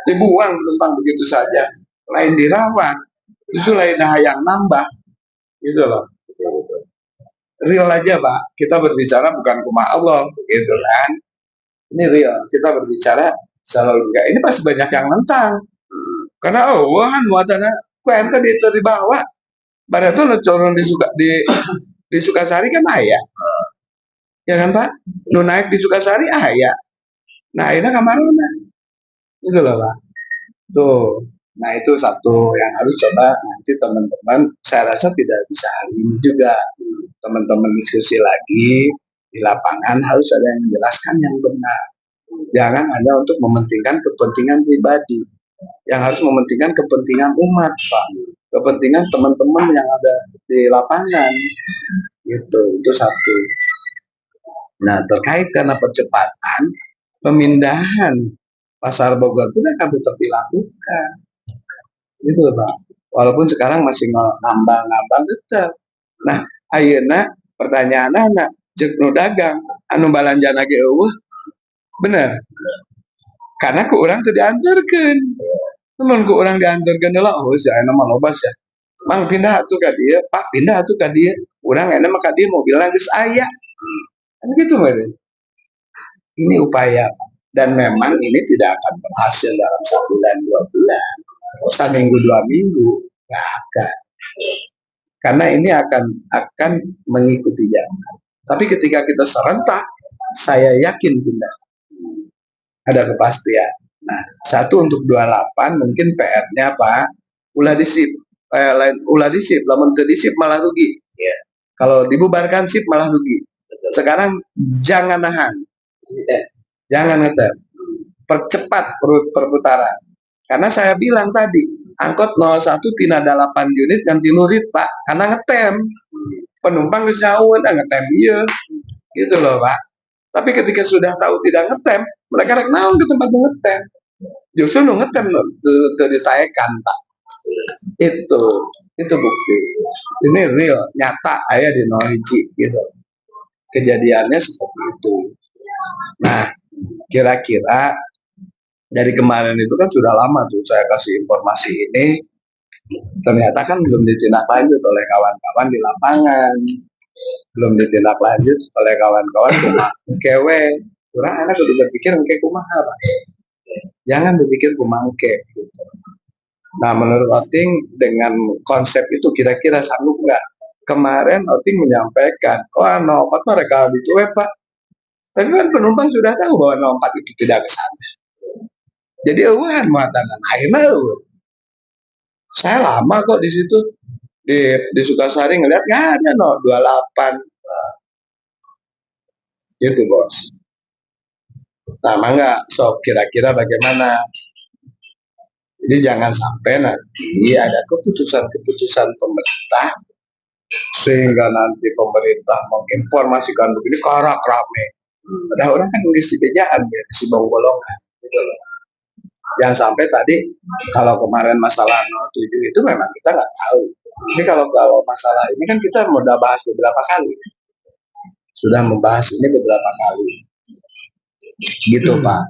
Dibuang penumpang begitu saja, lain dirawat, justru lain yang nambah, gitu loh. Real aja, Pak. Kita berbicara bukan kuma Allah, gitu kan. Ini real. Kita berbicara selalu enggak. Ini pasti banyak yang nentang. Karena kan muatannya ente itu dibawa. Pada itu turun di Sukasari kan ayah. Ya kan, Pak? Lu naik di Sukasari ayah. Nah, akhirnya kamarnya. Itu loh, Pak. Tuh. Nah, itu satu yang harus coba nanti teman-teman. Saya rasa tidak bisa hari ini juga. Teman-teman diskusi lagi di lapangan, harus ada yang menjelaskan yang benar. Jangan hanya untuk mementingkan kepentingan pribadi, yang harus mementingkan kepentingan umat, Pak. Kepentingan teman-teman yang ada di lapangan. Gitu, itu satu. Nah, terkait karena percepatan pemindahan pasar Bogor itu akan tetap dilakukan. Gitu, Pak. Walaupun sekarang masih ngambang-ngambang tetap. Nah, ayeuna pertanyaan anak cek nu dagang anu balanjana ge eueuh bener karena ku urang teu dianterkeun. Mun ku urang dianterkeun heula sia aya mah loba sia. Mang pindah atuh ka dieu, Pak pindah atuh ka dieu. Urang aya mah ka dieu mobilna geus aya. Kan gitu, Pak. Ini upaya dan memang ini tidak akan berhasil dalam 1 bulan 2 bulan. Seminggu 2 minggu enggak akan. Karena ini akan mengikuti zaman. Tapi ketika kita serentak, saya yakin pindah. Ada kepastian. Nah, satu untuk 28 mungkin PR-nya apa? Ulah disip. Ulah disip, lamun teu disip malah rugi. Kalau dibubarkan sip malah rugi. Sekarang jangan nahan. Jangan ngetem. Percepat perputaran. Karena saya bilang tadi, angkot 01 tina 8 unit ganti nurit, Pak, karena ngetem. Penumpang kesauan ngetem iya. Gitu loh, Pak. Tapi ketika sudah tahu tidak ngetem, mereka rek naon ke tempat ngetem. Justru nu ngetem teu ditaekan, Pak. Itu bukti. Ini real, nyata aya di 01 gitu. Kejadiannya seperti itu. Nah, kira-kira dari kemarin itu kan sudah lama tuh saya kasih informasi ini. Ternyata kan belum ditindaklanjut oleh kawan-kawan di lapangan, belum ditindaklanjut oleh kawan-kawan kumaha kewe. Kurang anak udah berpikir engke kumaha Pak. Jangan berpikir kumangke gitu. Nah menurut Oting dengan konsep itu kira-kira sanggup nggak? Kemarin Oting menyampaikan, wah no 4 mereka itu Pak. Tapi kan penumpang sudah tahu bahwa no 4 itu tidak ke sana. Jadi eueuhan muatan akhirnya saya lama kok di situ di Sukasari ngeliat nggak ada no 28 gitu bos. Sama nggak? So kira-kira bagaimana? Jadi jangan sampai nanti ada keputusan-keputusan pemerintah sehingga nanti pemerintah menginformasikan begini karak rame. Padahal orang kan ngisi bejaan ya, ngisi golongan gitu loh. Yang sampai tadi kalau kemarin masalah 07 itu memang kita nggak tahu. Ini kalau masalah ini kan kita udah bahas beberapa kali. Sudah membahas ini beberapa kali. Gitu Pak.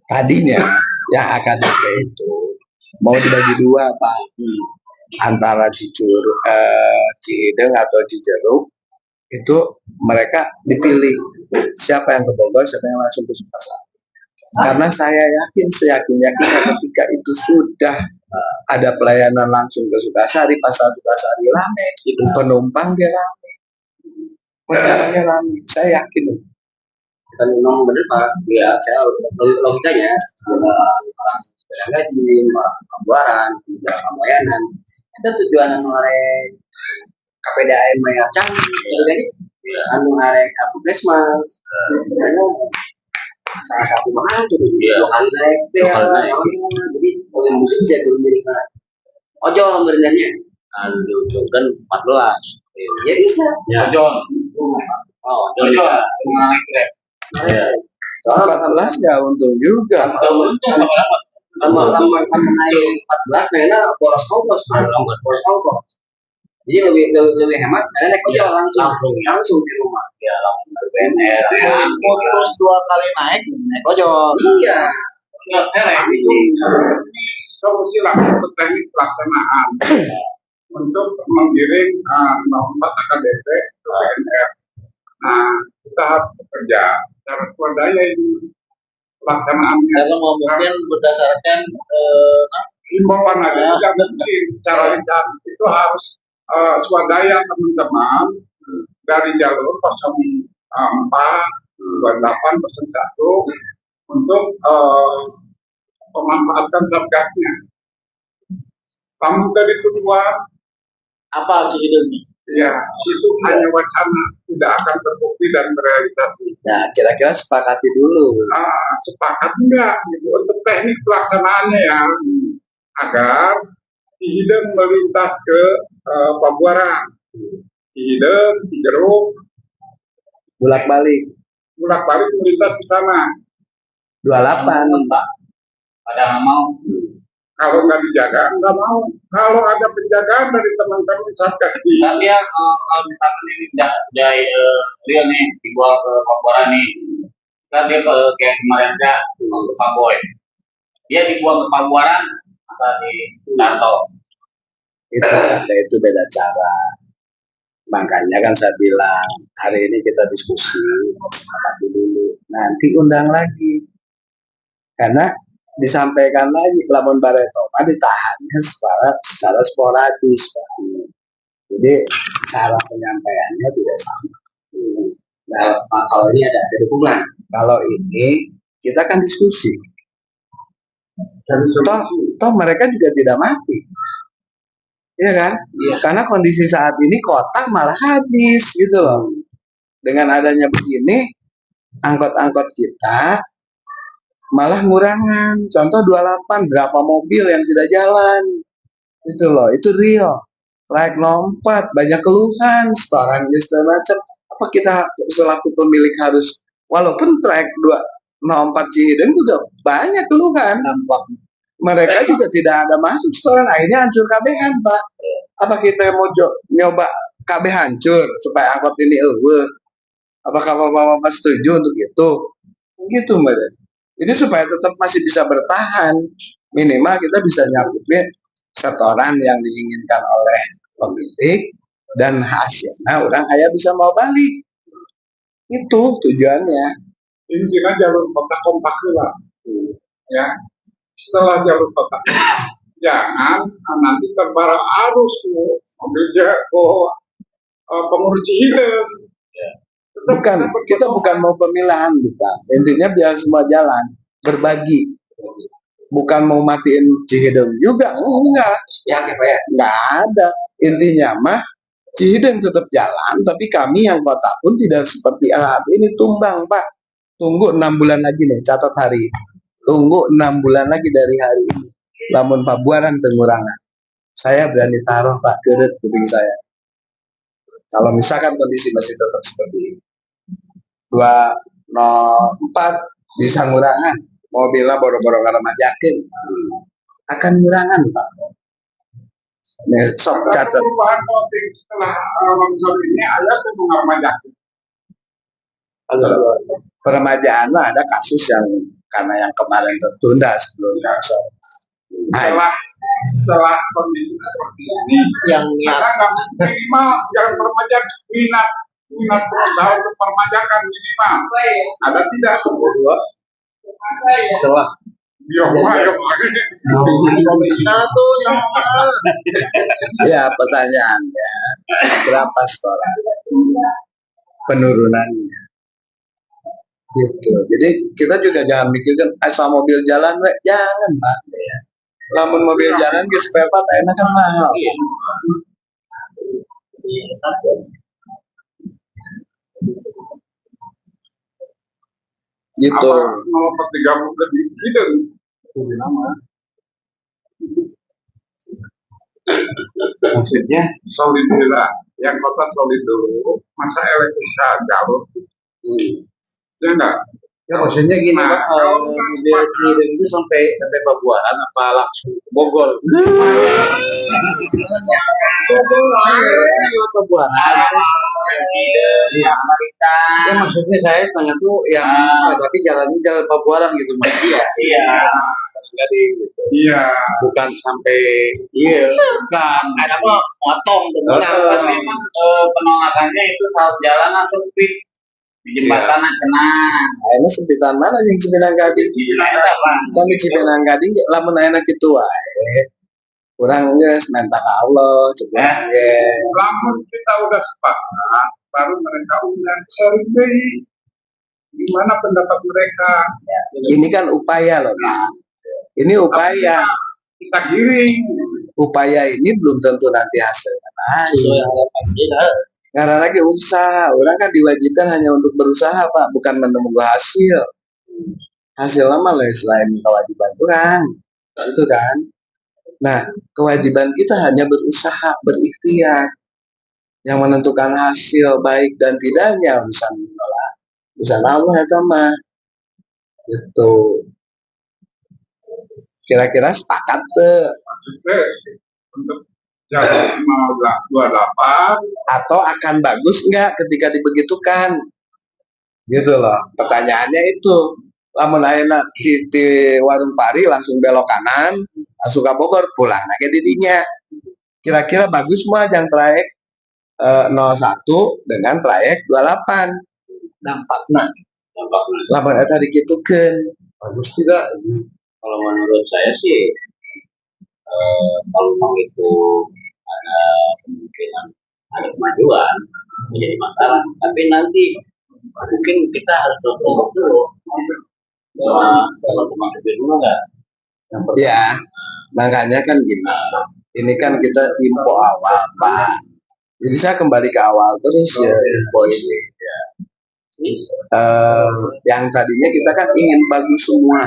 Tadinya yang akan ada itu mau dibagi dua Pak, antara Cihideng atau Cijeruk itu mereka dipilih siapa yang ke Bogor, siapa yang langsung ke Sukasari. Karena saya seyakinnya ketika itu sudah ada pelayanan langsung ke Sukasari, pasar Sukasari rame, penumpang dia rame, penumpangnya rame, saya yakin. Dan memang benar Pak, ya saya logikanya orang sepeda gaji, orang pembuaran, juga pelayanan itu tujuan oleh KPDAM yang canggih, jadi anu arek Puskesmas, karena salah satu mana tuh dua kali naik jadi yang musim bisa dimiliki ojol berenangnya kan 14 ya bisa ojol ojol naik grab. Soal 14 ya untung juga. Lama naik 14 kayaknya boros ongkos. Jadi lebih hemat karena naik ojol langsung di rumah. Ya langsung ke BNR. Putus 2 kali naik ojol. Iya. Itu solusi lah untuk teknik pelaksanaan untuk menggiring nomor AKDP ke BNR. Nah, kita harus bekerja secara swadaya ini pelaksanaannya. Karena mungkin berdasarkan himbauan aja tidak mungkin secara lisan, itu harus swadaya teman-teman dari jalur 04, 28, 01 untuk memanfaatkan satgasnya. Namun tadi tujuan apa Cihideng? ya itu hanya wacana, tidak akan terbukti dan terrealisasi. Nah, kira-kira sepakati dulu. Sepakat enggak gitu untuk teknik pelaksanaannya ya, agar Cihideng melintas ke Pabuaran, Cihideng, Cijeruk, Bolak-balik melintas ke sana. 28 Pak. Padahal mau Kalau nggak dijaga, nggak mau. Kalau ada penjagaan dari teman-teman Satgas di tapi ya kalau misalkan ini udah real nih dibawa ke Pabuaran nih kan dia kayak kemarin aja ke Paboy dia dibuang ke Pabuaran atau di Darto Itu beda cara. Makanya kan saya bilang hari ini kita diskusi sepakati dulu. Nanti undang lagi. Karena disampaikan lagi lamun Baretopa ditahannya secara sporadis Pak. Jadi cara penyampaiannya tidak sama. nah kalau ini ada dukungan Kalau ini kita kan diskusi. Toh mereka juga tidak mati. Iya kan? Iya. Karena kondisi saat ini kota malah habis gitu loh. Dengan adanya begini, angkot-angkot kita malah ngurangan. Contoh 28, berapa mobil yang tidak jalan. Itu loh, itu real. Trayek 04, banyak keluhan, setoran ini segala macam. Apa kita selaku pemilik harus, walaupun trayek 04 Cihideng juga banyak keluhan. Mereka juga tidak ada masuk setoran, akhirnya hancur kabehan Pak. Apa kita mau nyoba KB hancur supaya angkot ini apakah Bapak setuju untuk itu? Gitu Mbak. Ini supaya tetap masih bisa bertahan, minimal kita bisa nyambungnya setoran yang diinginkan oleh pemilik dan hasilnya orang aya bisa mau balik. Itu tujuannya. Intinya jalur kota kompak lah. Ya, setelah jalur kota jangan nanti terbawa arus tuh mobilnya pengurus Cihideng. Bukan, kita bukan mau pemilahan, bukan. Intinya biar semua jalan berbagi. Bukan mau matiin Cihideng juga, enggak. Ya, Pak ya. Enggak ada. Intinya mah Cihideng tetap jalan, tapi kami yang kota pun tidak seperti ini tumbang, Pak. Tunggu 6 bulan lagi nih, catat hari. Tunggu 6 bulan lagi dari hari ini. Lamun pabuaran pengurangan. Saya berani taruh Pak keret kuping saya. Kalau misalkan kondisi masih tetap seperti ini. 204 bisa ngurangan. Mobilnya boro-boro ngaremajakeun. Akan ngurangan, Pak. Nih, sok catat. Perubahan politik setelah longsor ini ada tuh mengarmajakan. Peremajaan mah ada kasus yang karena yang kemarin tertunda sebelum longsor. Setelah kondisi seperti ini, yang kita nggak minimal yang permajaan minat modal untuk permajakan minimal. Ada tidak? setelah Ya pertanyaannya berapa setoran penurunannya gitu. Jadi kita juga jangan mikirkan asal mobil jalan jangan Pak. Lamun mobil jalan ke spare part enak kan mahal. Gitu. Mau bergabung ke Cihideng. Maksudnya Solid dulu lah, yang kota solid dulu, masa elektrisa jalur, ya enggak? ya maksudnya gini Nah, Pak, mobil Cihideng itu sampai Pabuaran apa langsung ke Bogor? Pabuaran. Ya maksudnya saya tanya tuh yang tapi jalannya jalan Pabuaran gitu Mas. Iya. Gading gitu. Iya. Bukan sampai bukan. Ada kok potong tuh. Kan memang penolakannya itu saat jalan sempit di jembatan cenah. ini sempitan mana yang Cipinang Gading? Di sana apa? Kami Cipinang Gading lamun enak gitu wae. Kurang geus minta ka Allah coba ge. Lamun kita udah sepakat, baru mereka undang sharing deui. Gimana pendapat mereka? Ini kan upaya loh Pak. Ini upaya. Kita giring. Upaya ini belum tentu nanti hasilnya baik. Karena lagi usaha, orang kan diwajibkan hanya untuk berusaha Pak, bukan menunggu hasil. Hasil lama lah selain kewajiban orang, itu kan. Nah, kewajiban kita hanya berusaha, berikhtiar. Yang menentukan hasil baik dan tidaknya urusan Allah. Urusan Allah ya mah. Gitu. Kira-kira sepakat tuh. Untuk jalur 28 Atau akan bagus nggak ketika dibegitukan? Gitu loh. Pertanyaannya itu. Lamun ayeuna di warung Pari langsung belok kanan, langsung ke Bogor, pulang lagi didinya. Kira-kira bagus mah yang trayek 01 dengan trayek 28. Dampaknya. Lamun eta dikitukeun. Bagus tidak? Kalau menurut saya sih kalau memang itu ada kemungkinan ada kemajuan menjadi masalah, tapi nanti mungkin kita harus bertolak dulu sama teman-teman dulu enggak. Ya, makanya kan gini. Ini kan kita info awal, Pak. Jadi saya kembali ke awal terus ya info ini. Yang tadinya kita kan ingin bagus semua.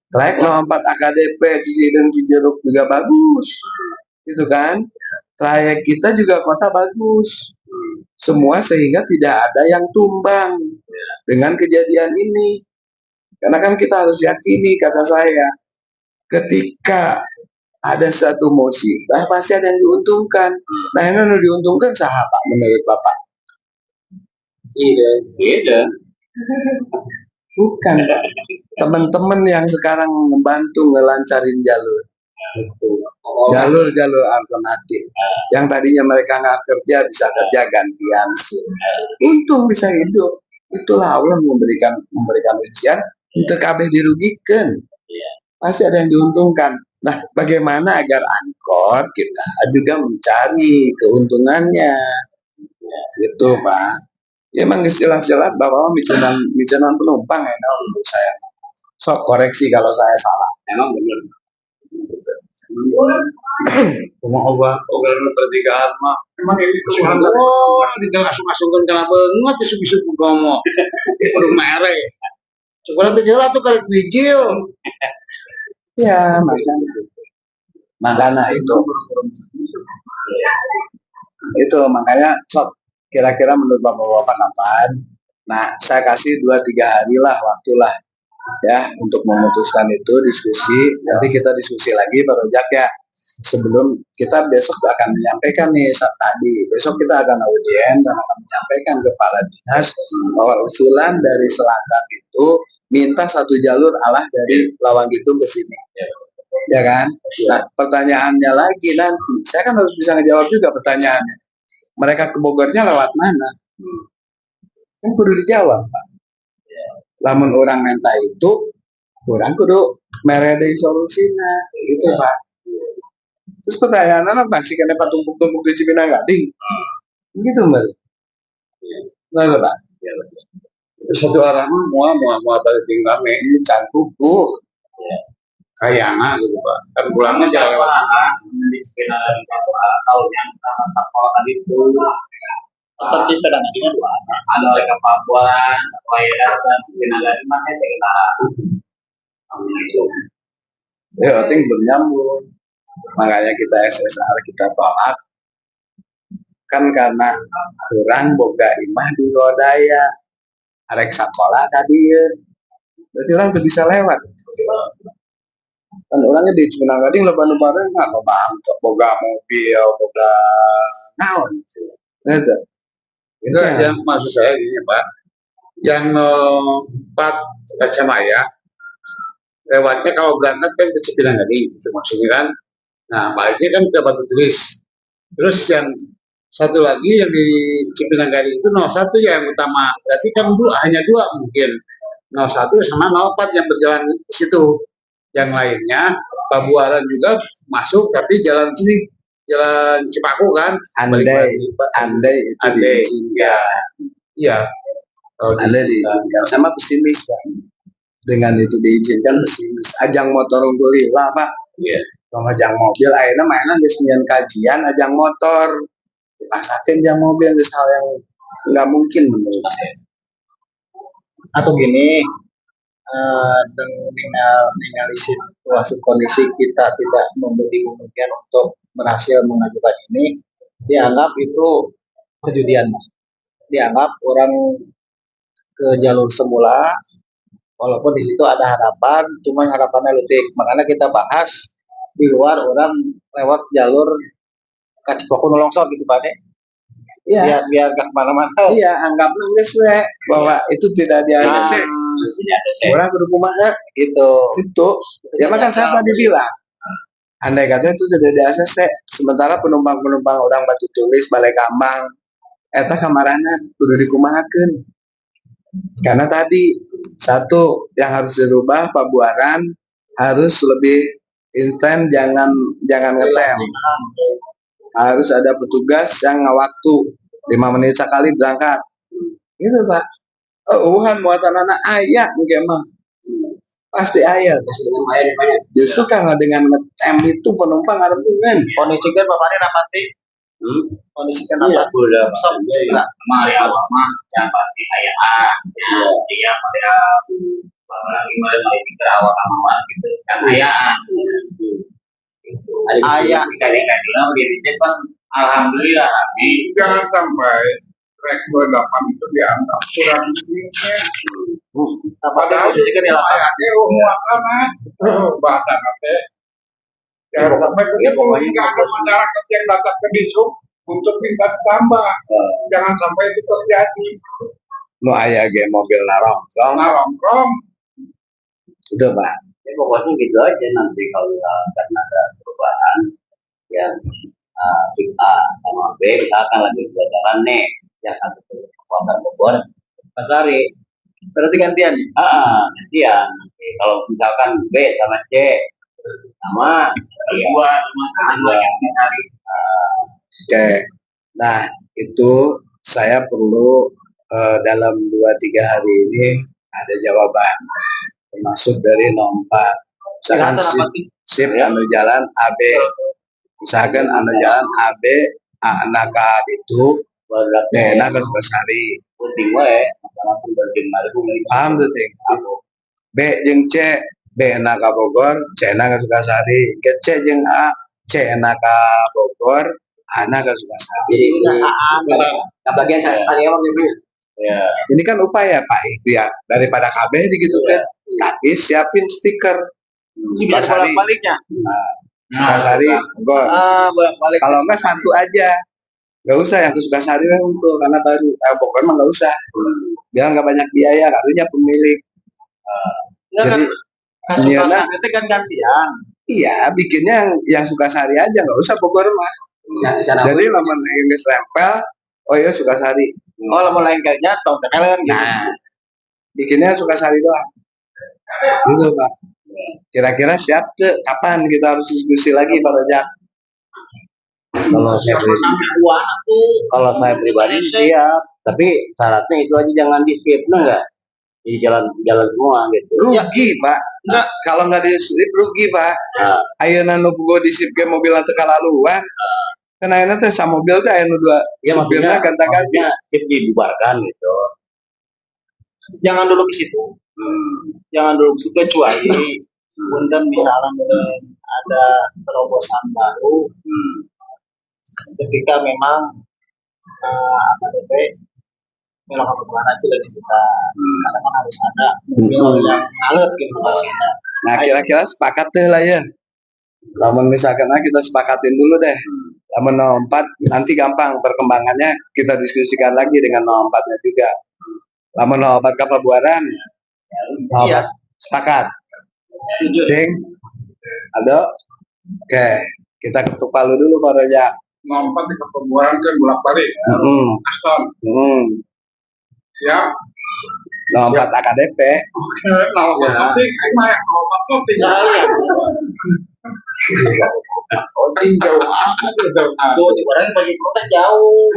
Trayek 04 AKDP, Cihideng Cijeruk juga bagus. Gitu kan? Trayek kita juga kota bagus. Semua sehingga tidak ada yang tumbang dengan kejadian ini. Karena kan kita harus yakini, kata saya, ketika ada satu musibah pasti ada yang diuntungkan. Nah ini yang diuntungkan sahabat menurut Bapak? Beda. Bukan. Teman-teman yang sekarang membantu ngelancarin jalur. Itu jalur-jalur alternatif yang tadinya mereka nggak kerja bisa kerja gantian sih, untung bisa hidup. Itulah Allah memberikan ujian untuk kabeh dirugikan, pasti ada yang diuntungkan. Nah, bagaimana agar angkot kita juga mencari keuntungannya, gitu Pak. Ya, emang jelas-jelas bahwa micenan penumpang ya, menurut saya. Sok koreksi kalau saya salah. Emang bener. Cuma obat pertigaan mah emang ini persoalan tinggal asup-asupkan kana beungeut teh sugi-sugi ngomong kudu mere coba nanti jelas tuh kalau bijil Ya, makanya itu makanya sok kira-kira menurut bapak-bapak kapan? Nah, saya kasih 2-3 hari lah waktulah ya untuk memutuskan itu, diskusi. Nanti kita diskusi lagi Pak Rojak ya. Sebelum kita besok akan menyampaikan nih saat tadi, besok kita akan audien dan akan menyampaikan ke kepala dinas bahwa usulan dari selatan itu minta satu jalur alah dari Lawanggitung ke sini, ya kan? Nah, pertanyaannya lagi nanti, saya kan harus bisa ngejawab juga pertanyaannya. Mereka ke Bogornya lewat mana? Kan kudu dijawab, Pak. Lamun orang minta itu, orang kudu merede solusinya, gitu Pak. Terus pertanyaannya apa sih, kenapa tumpuk-tumpuk di Cipinang Gading? Gitu Mbak. Nah, Pak. satu arah mah mau balik rame Ini cangkup, kayana gitu Pak kan pulangnya jalan lewat Di sekitar tahun yang sekolah tadi itu tetap di pedagangnya dua ada oleh Papuan, Waira dan Pinagari makanya sekitar ya penting belum nyambung. Makanya kita SSR kita tolak kan karena kurang boga imah di Lodaya arek sekolah tadi ya. Berarti orang tuh bisa lewat. Kan orangnya di Cipinang Gading lebar-lebaran nggak boga mobil, boga naon gitu. itu yang maksud saya gini Pak yang 4 Kacamaya lewatnya kalau berangkat kan ke Cipinang Gading itu maksudnya kan nah baliknya kan ke Batu Tulis terus yang satu lagi yang di Cipinang Gading itu 01 ya yang utama berarti kan hanya 2 mungkin 01 sama 04 yang berjalan di situ yang lainnya Pabuaran juga masuk tapi jalan sini jalan Cipaku kan Andai itu diizinkan. Iya Andai diizinkan sama pesimis Pak. Dengan itu diizinkan pesimis. Ajang motor unggulillah Pak. iya Kalau ajang mobil akhirnya mainan di senian kajian ajang motor. Pasakin ajang mobil itu hal yang nggak mungkin menurut saya. atau gini dengan situasi kondisi kita tidak memberi kemungkinan untuk berhasil mengajukan ini dianggap itu perjudian dianggap orang ke jalur semula walaupun di situ ada harapan cuma harapannya letik makanya kita bahas di luar orang lewat jalur Kacipoku Nolongsor gitu Pak Iya, biar gak kemana-mana iya anggap nangis bahwa itu tidak di ACC. Orang kudu kumaha gitu itu. Ya makan saya tadi bilang. Andai kata itu tidak di ACC, sementara penumpang-penumpang orang Batu Tulis, Balai Kambang, eta kamarana kudu dikumahakeun. Karena tadi satu yang harus dirubah Pabuaran harus lebih intens, jangan ngetem. Harus ada petugas yang ngawaktu 5 menit sekali berangkat. Gitu Pak. Wuhan muatan anak ayah mungkin mah. Pasti ayah. Justru karena dengan ngetem itu penumpang ada dengan kondisi kan bapaknya rapati kondisi kan Iya, apa udah Maria Mama yang pasti ayah dia pada gimana lagi terawat sama gitu kan ayah dari kajian begini kan alhamdulillah Jangan sampai track 28 itu dianggap kurang bisnisnya. Padahal kondisi kan di lapangan ayahnya muatan bahasa nanti. Jangan sampai begitu nggak ada masyarakat yang datang ke Disub untuk minta ditambah. Jangan sampai itu terjadi. nu aya ge mobil narongkrong Nongkrong itu Pak. Ya pokoknya gitu aja nanti kalau misalkan ada perubahan yang si A sama B misalkan lagi dua jalan nih, yang satu ke Kabupaten Bogor, Pasari. Berarti gantian ya? Gantian. Nanti kalau misalkan B sama C sama dua sama yang cari. Oke. Nah, itu saya perlu dalam 2-3 hari ini ada jawaban, termasuk dari nomor misalkan sip anu jalan AB, misalkan anu jalan AB anak itu enak ke Sukasari. Penting wae, masalah penting Paham tuh ting. B jeung C, B enak ka Bogor, C enak ka Sukasari. Ke C jeung A, C enak ka Bogor, A enak ka Sukasari. Jadi kebiasaan. Bagian saya emang gimana? Ya. Ini kan upaya Pak Ikhtiar daripada KB gitu kan. Tapi siapin stiker Sukasari. Baliknya. Sukasari, Bogor. Bolak-balik. Kalau enggak satu aja. Nggak usah yang ke Sukasari kan untuk karena baru Bogor mah nggak usah. Biar nggak banyak biaya, karunya pemilik. Jadi Sukasari itu kan gantian. iya, bikinnya yang Sukasari aja, nggak usah Bogor mah. Jadi lamun ini stempel, oh iya Sukasari. Oh, lamun lengkelnya tong tekelan gitu. Nah, bikinnya Sukasari doang. Gitu Pak. Kira-kira siap tuh? Kapan kita harus diskusi lagi Pak Rojak? Kalau saya pribadi siap, tapi syaratnya itu aja jangan di skip, enggak? Di jalan semua gitu. Rugi Pak. Enggak, kalau nggak di strip rugi Pak. Ayeuna nu boga di strip ge mobil teu kalaluan. Kan ayeuna teh sa mobil teh aya nu dua supirna ganti-ganti. Sip dibubarkan gitu. Jangan dulu ke situ. Jangan dulu ke situ kecuali punten misalnya ada terobosan baru. Ketika memang AKDP belok ke mana itu dari kita karena kan harus ada mobil yang ngalet gitu maksudnya. Nah kira-kira sepakat deh lah ya. Lamun misalkan kita sepakatin dulu deh. Lamun 04 nanti gampang perkembangannya kita diskusikan lagi dengan 04-nya juga. Lamun 04 Kapabuaran. Iya. Sepakat. Ding. Aduh. Oke, kita ketuk palu dulu Pak Rojak. 04 di Kapabuaran kan bolak-balik. Aston. Ya. 04 AKDP. Oke, 04 pasti emang ya 04 tuh tinggal ya. Jauh amat itu. Tuh, ibaratnya masih kota jauh.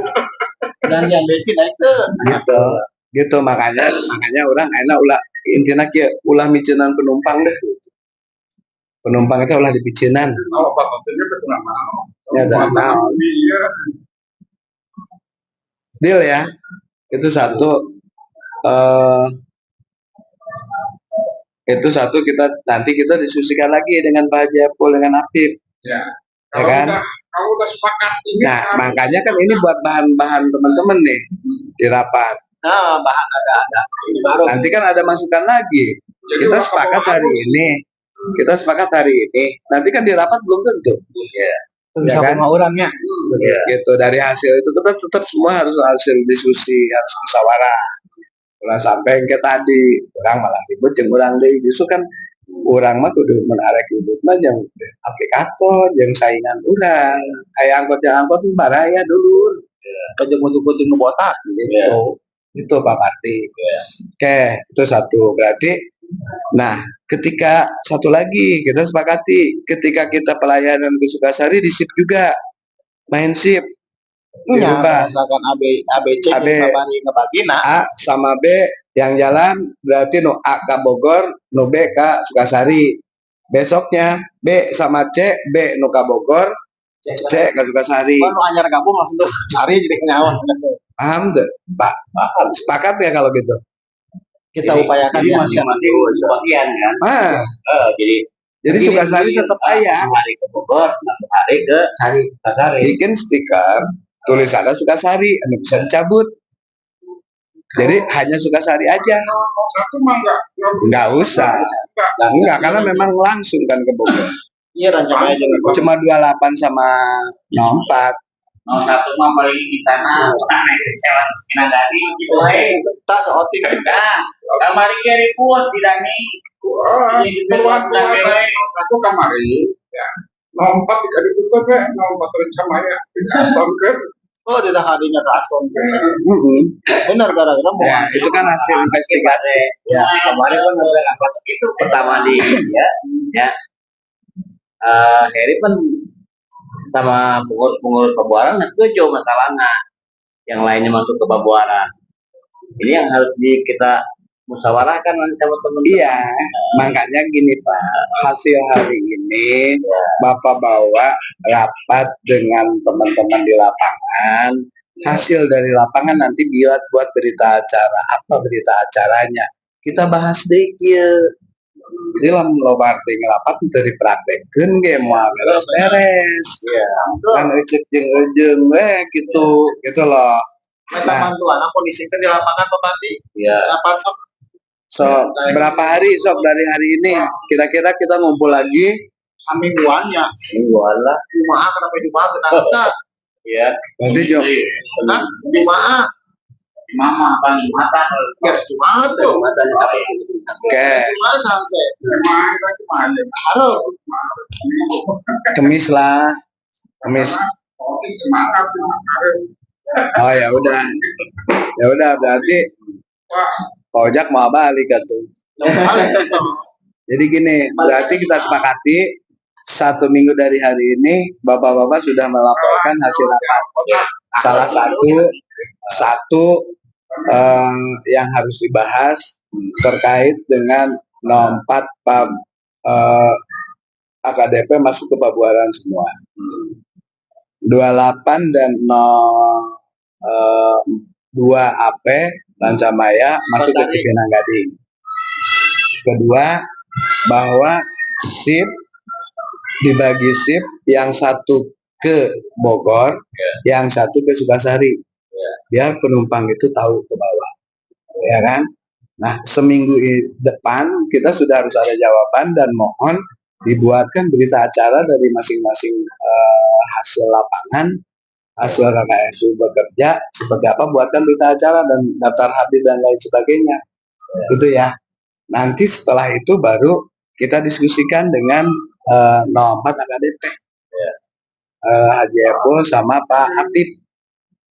Dan yang bensin naik ke gitu makanya orang enak ulah intinya kieu ulah miceunnan penumpang deh. Penumpang itu ulah dipicinan. Oh, Pak Menteri itu kenapa? Ya, Iya. Deal ya. Itu satu kita nanti kita diskusikan lagi dengan Pak Jepul dengan Aktif. Ya. Ya kan? Kalau udah sepakat ini. Nah, makanya kan ini buat bahan-bahan teman-teman nih di rapat. Nah, bahan ada. Ini baru. Nanti kan ada masukan lagi. Jadi Kita sepakat hari ini. Nanti kan di rapat belum tentu. Ya. Bisa kan? Orangnya. Gitu dari hasil itu kita tetap semua harus hasil diskusi, harus musyawarah. Ulah sampai ke tadi orang malah ribut jeung urang deui. Justru kan urang mah kudu menarik ribut mah jeung aplikator, jeung saingan urang. Kayak angkot baraya dulu. Kajeng kutu-kutu nu botak gitu. Itu Pak Parti. Oke, itu satu. Berarti nah, ketika satu lagi kita sepakati ketika kita pelayanan ke Sukasari di sip juga. Main sip. Ya, misalkan ABC A sama B yang jalan berarti no A ke Bogor, no B ke Sukasari. Besoknya B sama C, B no ke Bogor, C ke Sukasari. Kalau anyar gabung langsung ke Sukasari jadi nyawa. Paham deh, Pak. Sepakat ya kalau gitu. Kita upayakan ya masing-masing bagian kan. Jadi Sukasari tetap ayah. Hari ke Bogor, hari ke Sukasari. Bikin stiker tulisannya Sukasari, bisa dicabut. Jadi hanya Sukasari aja. Satu mah enggak usah. Enggak, karena memang langsung kan ke Bogor. Iya rencananya juga. Cuma 28 sama 04. 01 mah paling kita naik sewa Sinagani gitu ae. Tas otik. Kamari ribut si Dani. keluar aku kamari ya lompat jika ditutup ya lompat rencana ya tidak stonker. Oh, tidak hadinya ke Aston. Benar gara-gara mau. Ya, itu kan hasil investigasi. Ya, kemarin kan ada rapat itu pertama di ya. Heri pun sama pengurus pembuaran setuju masalahnya. Yang lainnya masuk ke pembuaran. Ini yang harus kita musyawarahkan nanti sama teman-teman. Iya, makanya gini Pak, hasil hari ini Bapak bawa rapat dengan teman-teman di lapangan. Hasil dari lapangan nanti buat berita acara. Apa berita acaranya? Kita bahas dikit. Jadi loba arti ngerapat itu dipraktekeun ge moal beres-beres. Ya, kan ujung gitu loh. Minta bantuan kondisi di lapangan Pak Bupati. Iya. Rapat sok. So, berapa hari dari hari ini? Kira-kira kita ngumpul lagi Mingguannya. Mingguan lah. Jumaah kenapa Jumaah kenapa? Iya. Nanti jom. Nah, Jumaah. Mama apa mata? Ya Jumaah tuh. Oke. Jumaah sampai. Halo. Kemis lah. Kemis. Oh ya udah. Ya udah berarti Pak Ojak mau balik tuh. Jadi gini, berarti kita sepakati 1 minggu dari hari ini bapak-bapak sudah melaporkan hasil rapat. Salah satu yang harus dibahas terkait dengan 04 AKDP masuk ke pembuaran semua. 28 dan 02 AP Lancamaya masuk ke Cipinang Gading. Kedua, bahwa SIP dibagi SIP yang satu ke Bogor, yang satu ke Sukasari, biar penumpang itu tahu ke bawah, ya kan? Nah, seminggu depan kita sudah harus ada jawaban dan mohon dibuatkan berita acara dari masing-masing hasil lapangan, hasil KKSU bekerja seperti apa, buatkan berita acara dan daftar hadir dan lain sebagainya, gitu ya. Nanti setelah itu baru kita diskusikan dengan 04 AKDP, Haji Epul sama Pak Apip.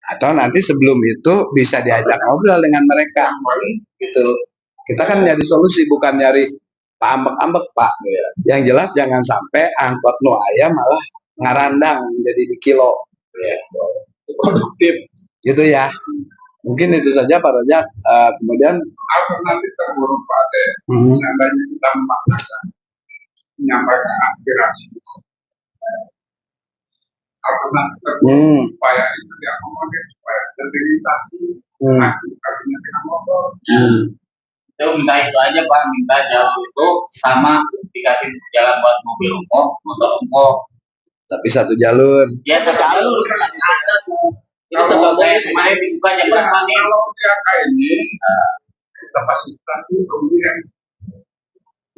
Atau nanti sebelum itu bisa diajak ngobrol dengan mereka, gitu. Kita kan nyari solusi, bukan nyari Pak ambek-ambek Pak. Yang jelas jangan sampai angkot nu aya malah ngarandang jadi di kilo. Gitu. Produktif, gitu ya. Mungkin itu saja Pak Rojak. Kemudian Alternatif terburuk Pak Ade, seandainya kita memaksakan menyampaikan aspirasi. Alternatif terburuk supaya itu diakomodir, supaya terderitasi, kakinya kena motor. Itu minta itu aja Pak, minta jalan itu sama dikasih jalan buat mobil umum, motor umum. Tapi satu jalur. Ya satu jalur kan ada tuh. Itu kemarin dibuka jam berapa nih? Kalau dia kayak ini, kita fasilitasi kemudian.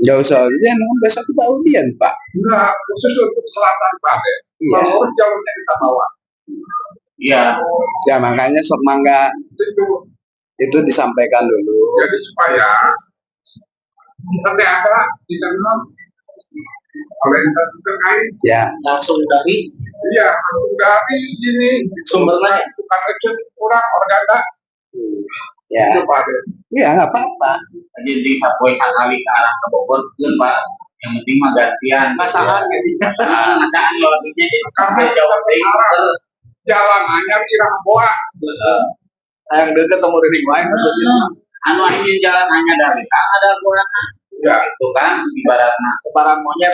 Nggak usah ujian, besok kita ujian Pak. Enggak, khusus untuk selatan Pak Ade. Kalau jalurnya kita bawa. Iya. Ya makanya sok mangga itu disampaikan dulu. Jadi supaya nanti ada di dalam oleh instansi terkait. Ya. Langsung dari. Iya, langsung dari gini. Sumbernya. Bukan itu kurang organda. Ya. Itu Pak Ade. Iya nggak apa-apa. Jadi di Sapoe sekali ke arah ke Bogor kan Pak. Yang penting mah gantian. Pasangan gitu. Pasangan kalau jadi Karena jauh dari jalan anyar Irang Boa. Yang deket temu dari lain. anu ini jalan hanya dari ada kurang. Ya. Itu kan ibaratnya Lebaran monyet.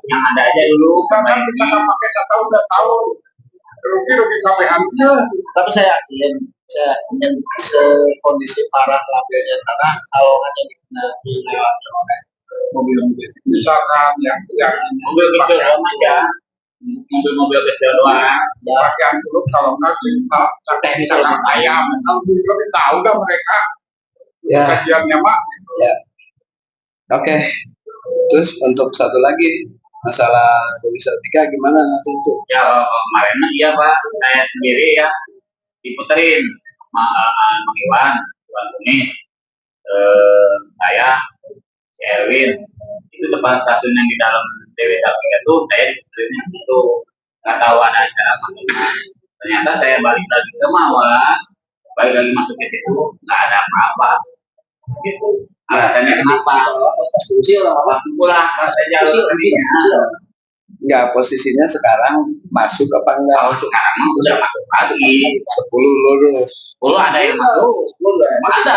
yang ada aja dulu. Karena kita nggak pakai tahu udah tahu. Rugi KPH-nya. Tapi saya ingin sekondisi parah labelnya karena kalau hanya dilewati oleh mobil-mobil Misalkan yang mobil kecil doang aja, mobil-mobil kecil doang. pakaian dulu kalau nggak kita teknik ayam, lebih tahu dah mereka Ya. kajiannya Pak. Ya. Oke. Terus untuk satu lagi masalah dari Saltika gimana Mas itu? Ya kemarin iya Pak, saya sendiri ya diputerin sama Mang Iwan Tunis. saya Erwin itu depan stasiun yang di dalam DW Sampingnya tuh saya diterima itu nggak tahu ada acara apa. Ternyata saya balik lagi ke Mawar, balik lagi masuk ke situ nggak ada apa-apa gitu. Alasannya kenapa? Pas pulang pas saya jalan Enggak, posisinya sekarang masuk apa enggak? Oh, sekarang udah masuk lagi. 10 lurus. 10 ada yang masuk, 10 ada yang masuk,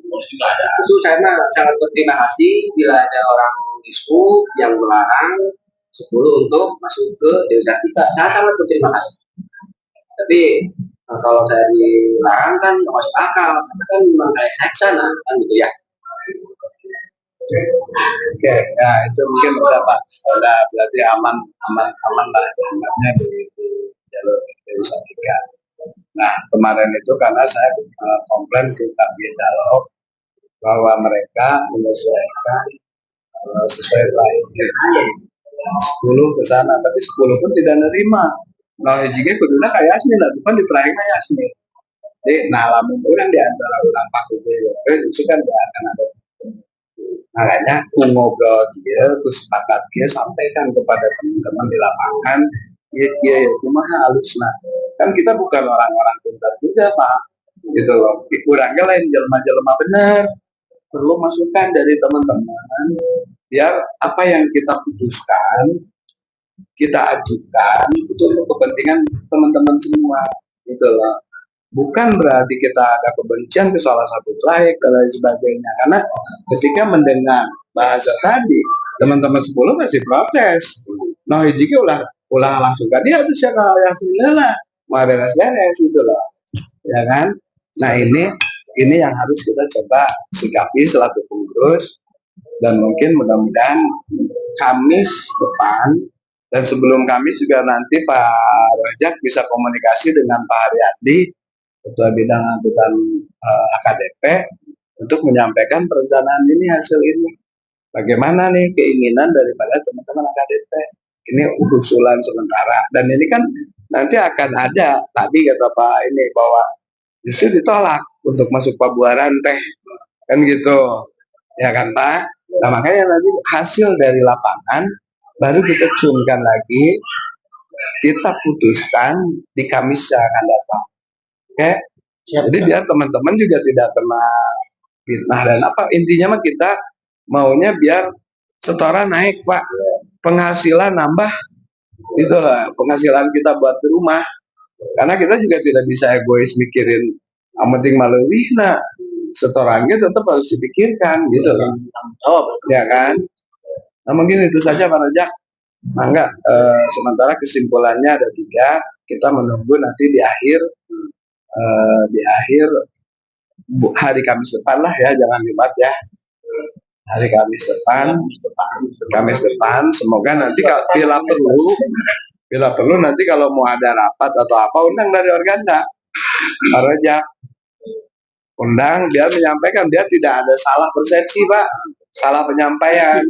10 juga ada. Itu saya sangat berterima kasih bila ada orang ISU yang melarang 10 untuk masuk ke desa kita. Saya sangat berterima kasih. Tapi kalau saya dilarang kan nggak masuk akal, karena kan memang kayak saya sana kan gitu ya. Oke, ya itu mungkin udah Pak, udah berarti aman lah jalannya di jalur desa 3. Nah kemarin itu karena saya komplain ke Kabin Dialog bahwa mereka menyelesaikan sesuai lainnya 10 ke sana, tapi 10 pun tidak nerima. Nah, jika kuduna kayak asli lah, bukan di perayaan kayak asli. Jadi, nah lamun orang di antara orang Pak itu kan akan ada. Makanya aku ngobrol dia, aku sepakat dia sampaikan kepada teman-teman di lapangan, ya kumaha halus nah. Kan kita bukan orang-orang pintar juga Pak, gitu loh. Kurangnya lain jelema-jelema benar. Perlu masukan dari teman-teman, biar apa yang kita putuskan, kita ajukan itu untuk kepentingan teman-teman semua, gitu loh. Bukan berarti kita ada kebencian ke salah satu traik dan lain sebagainya. Karena ketika mendengar bahasa tadi, teman-teman 10 masih protes. Nah, jika ulah langsung kan dia harus yang sebenarnya lah, mau beres-beres itu loh, ya kan? Nah ini yang harus kita coba sikapi selaku pengurus, dan mungkin mudah-mudahan Kamis depan dan sebelum Kamis juga nanti Pak Rajak bisa komunikasi dengan Pak Haryadi, Ketua Bidang Angkutan AKDP, untuk menyampaikan perencanaan ini, hasil ini. Bagaimana nih keinginan daripada teman-teman AKDP? Ini usulan sementara. Dan ini kan nanti akan ada, tadi kata Pak ini, bahwa justru ditolak untuk masuk Pabuaran teh. Kan gitu. Ya kan Pak? Nah makanya nanti hasil dari lapangan baru kita cumkan lagi, kita putuskan di Kamis yang akan datang. Oke? Jadi biar teman-teman juga tidak kena fitnah dan apa, intinya mah kita maunya biar setoran naik Pak, penghasilan nambah, gitu lah, penghasilan kita buat di rumah, karena kita juga tidak bisa egois mikirin penting maleuwih, nah setorannya tetap harus dipikirkan, gitu lah. Oh ya kan. Nah mungkin itu saja Pak Rajak. Mangga, sementara kesimpulannya ada 3, kita menunggu nanti di akhir hari Kamis depan lah ya, jangan libat ya. Hari Kamis depan, semoga nanti bila perlu nanti kalau mau ada rapat atau apa, undang dari Organda, Pak Rajak, undang dia menyampaikan, dia tidak ada salah persepsi Pak, salah penyampaian.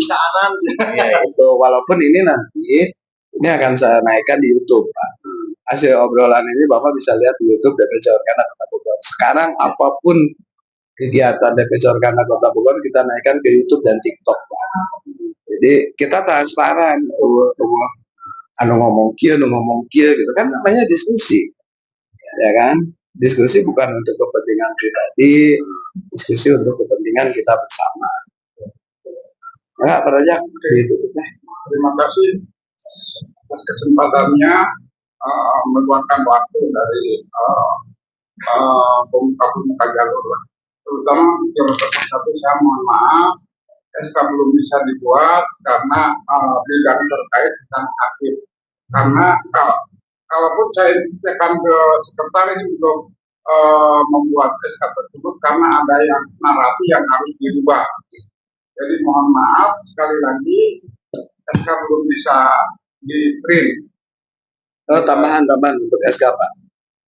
Ya, itu walaupun ini nanti ini akan saya naikkan di YouTube Pak. Hasil obrolan ini Bapak bisa lihat di YouTube DPC Organda Kota Bogor. Sekarang apapun kegiatan DPC Organda Kota Bogor kita naikkan ke YouTube dan TikTok Pak. Jadi kita transparan, anu ngomong kia gitu kan, namanya diskusi, ya kan? Diskusi bukan untuk kepentingan pribadi, diskusi untuk kepentingan kita bersama. Enggak, Pak Rajak, gitu. Terima kasih atas kesempatannya meluangkan waktu dari pemuka jalur, terutama jalur satu. Saya mohon maaf, SK belum bisa dibuat karena bidang terkait dan aktif. Karena kalaupun saya tekan ke sekretaris untuk membuat SK tersebut, karena ada yang narasi yang harus dirubah. Jadi mohon maaf sekali lagi, SK belum bisa di print. Oh, tambahan untuk SK Pak.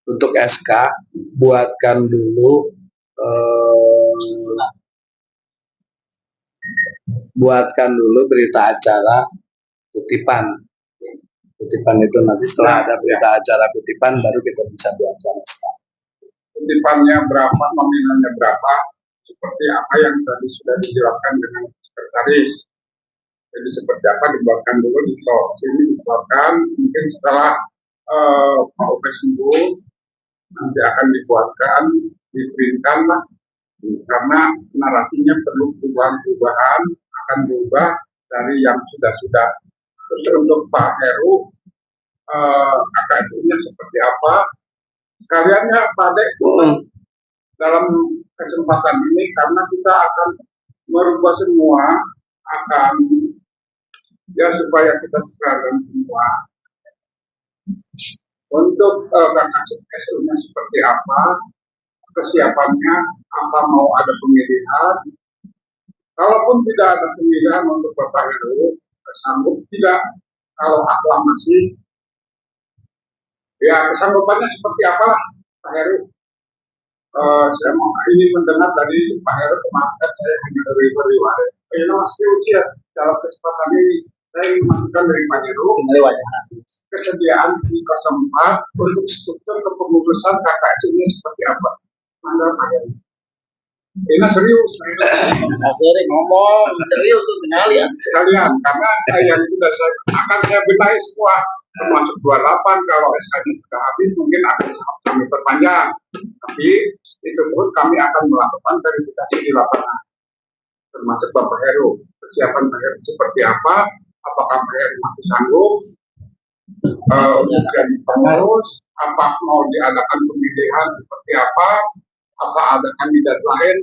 Untuk SK buatkan dulu berita acara kutipan itu, nanti setelah ada berita acara kutipan baru kita bisa buatkan SK. Kutipannya berapa, nominalnya berapa, seperti apa yang tadi sudah dijelaskan dengan sekretaris. Jadi seperti apa dibuatkan dulu di tol. Sini dibuatkan mungkin setelah Pak Ope sembuh nanti akan dibuatkan, diprintkan lah. Karena narasinya perlu perubahan akan berubah dari yang sudah-sudah. Terus untuk Pak Heru, KKSU-nya seperti apa? Sekaliannya Pak Dek, dalam kesempatan ini karena kita akan merubah semua, akan ya supaya kita seragam semua. Untuk KKSU-nya seperti apa, kesiapannya, apa mau ada pemilihan. Kalaupun tidak ada pemilihan untuk Bapak Heru, sanggup tidak, kalau aklamasi, ya kesanggupannya seperti apa Pak Heru? Saya mau ini mendengar dari Pak Heru kemarin saya hanya dari riwayat. Masih usia dalam kesempatan ini saya ingin masukan dari Pak Heru kesediaan di 04 untuk struktur kepengurusan KKSU ini seperti apa? Mangga Pak Heru. Ini serius, sering ngomong serius tuh sekalian karena yang sudah saya benahi semua termasuk 28 kalau SK-nya sudah habis mungkin akan kami perpanjang, tapi itu pun kami akan melakukan verifikasi di lapangan termasuk Bapak Heru, persiapan Pak Heru seperti apa, apakah Pak Heru masih sanggup untuk jadi pengurus, apa mau diadakan pemilihan seperti apa ada kandidat lain,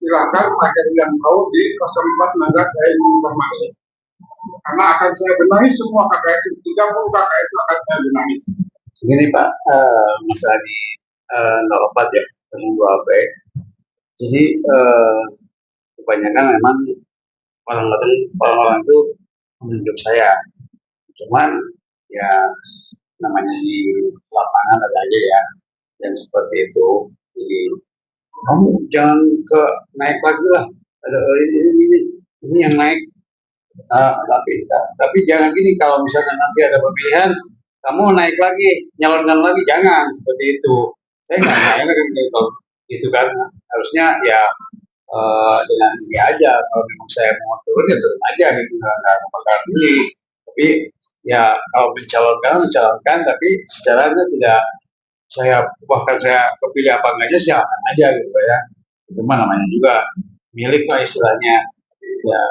silakan Pak Heru yang tahu di 04 Naga saya ingin informasi. Karena akan saya benahi semua KKSU, 30 KKSU akan saya benahi. Begini Pak, masalah di 04 ya, 02B. Jadi kebanyakan memang orang-orang itu menunjuk saya. Cuman ya namanya di lapangan ada aja ya yang seperti itu. Jadi kamu jangan naik lagi lah, ada ini yang naik. Tapi jangan gini, kalau misalnya nanti ada pemilihan kamu naik lagi, nyalonkan lagi, jangan seperti itu. Saya nggak enak gitu. Itu kan harusnya ya dengan ini aja, kalau memang saya mau turun ya turun aja gitu, nggak bakal ini. Tapi ya kalau mencalonkan, tapi secaranya tidak saya bahkan saya kepilih apa enggaknya silakan aja gitu ya. Itu mah namanya juga milik lah istilahnya. Ya.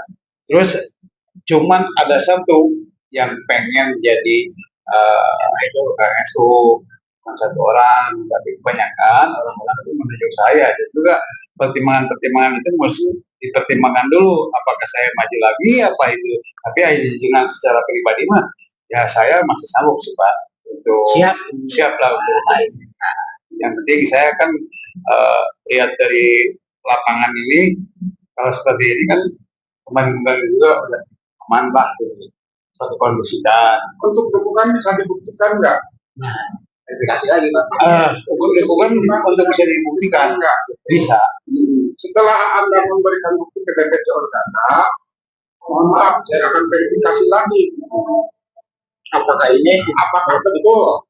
Terus cuman ada satu yang pengen jadi itu KSU, bukan satu orang, tapi kebanyakan orang-orang itu menunjuk saya. Dan juga pertimbangan-pertimbangan itu mesti dipertimbangkan dulu, apakah saya maju lagi apa itu. Tapi dengan secara pribadi mah ya saya masih sanggup sih Pak untuk siap lah untuk main. Yang penting saya kan lihat dari lapangan ini, kalau seperti ini kan kemarin juga udah aman lah satu kondisi. Dan untuk dukungan bisa dibuktikan nggak? Nah, dikasih lagi Pak. Dukungan untuk bisa dibuktikan nggak? Bisa. Setelah Anda memberikan bukti ke DPC Organa, mohon maaf saya akan verifikasi lagi. Apakah betul?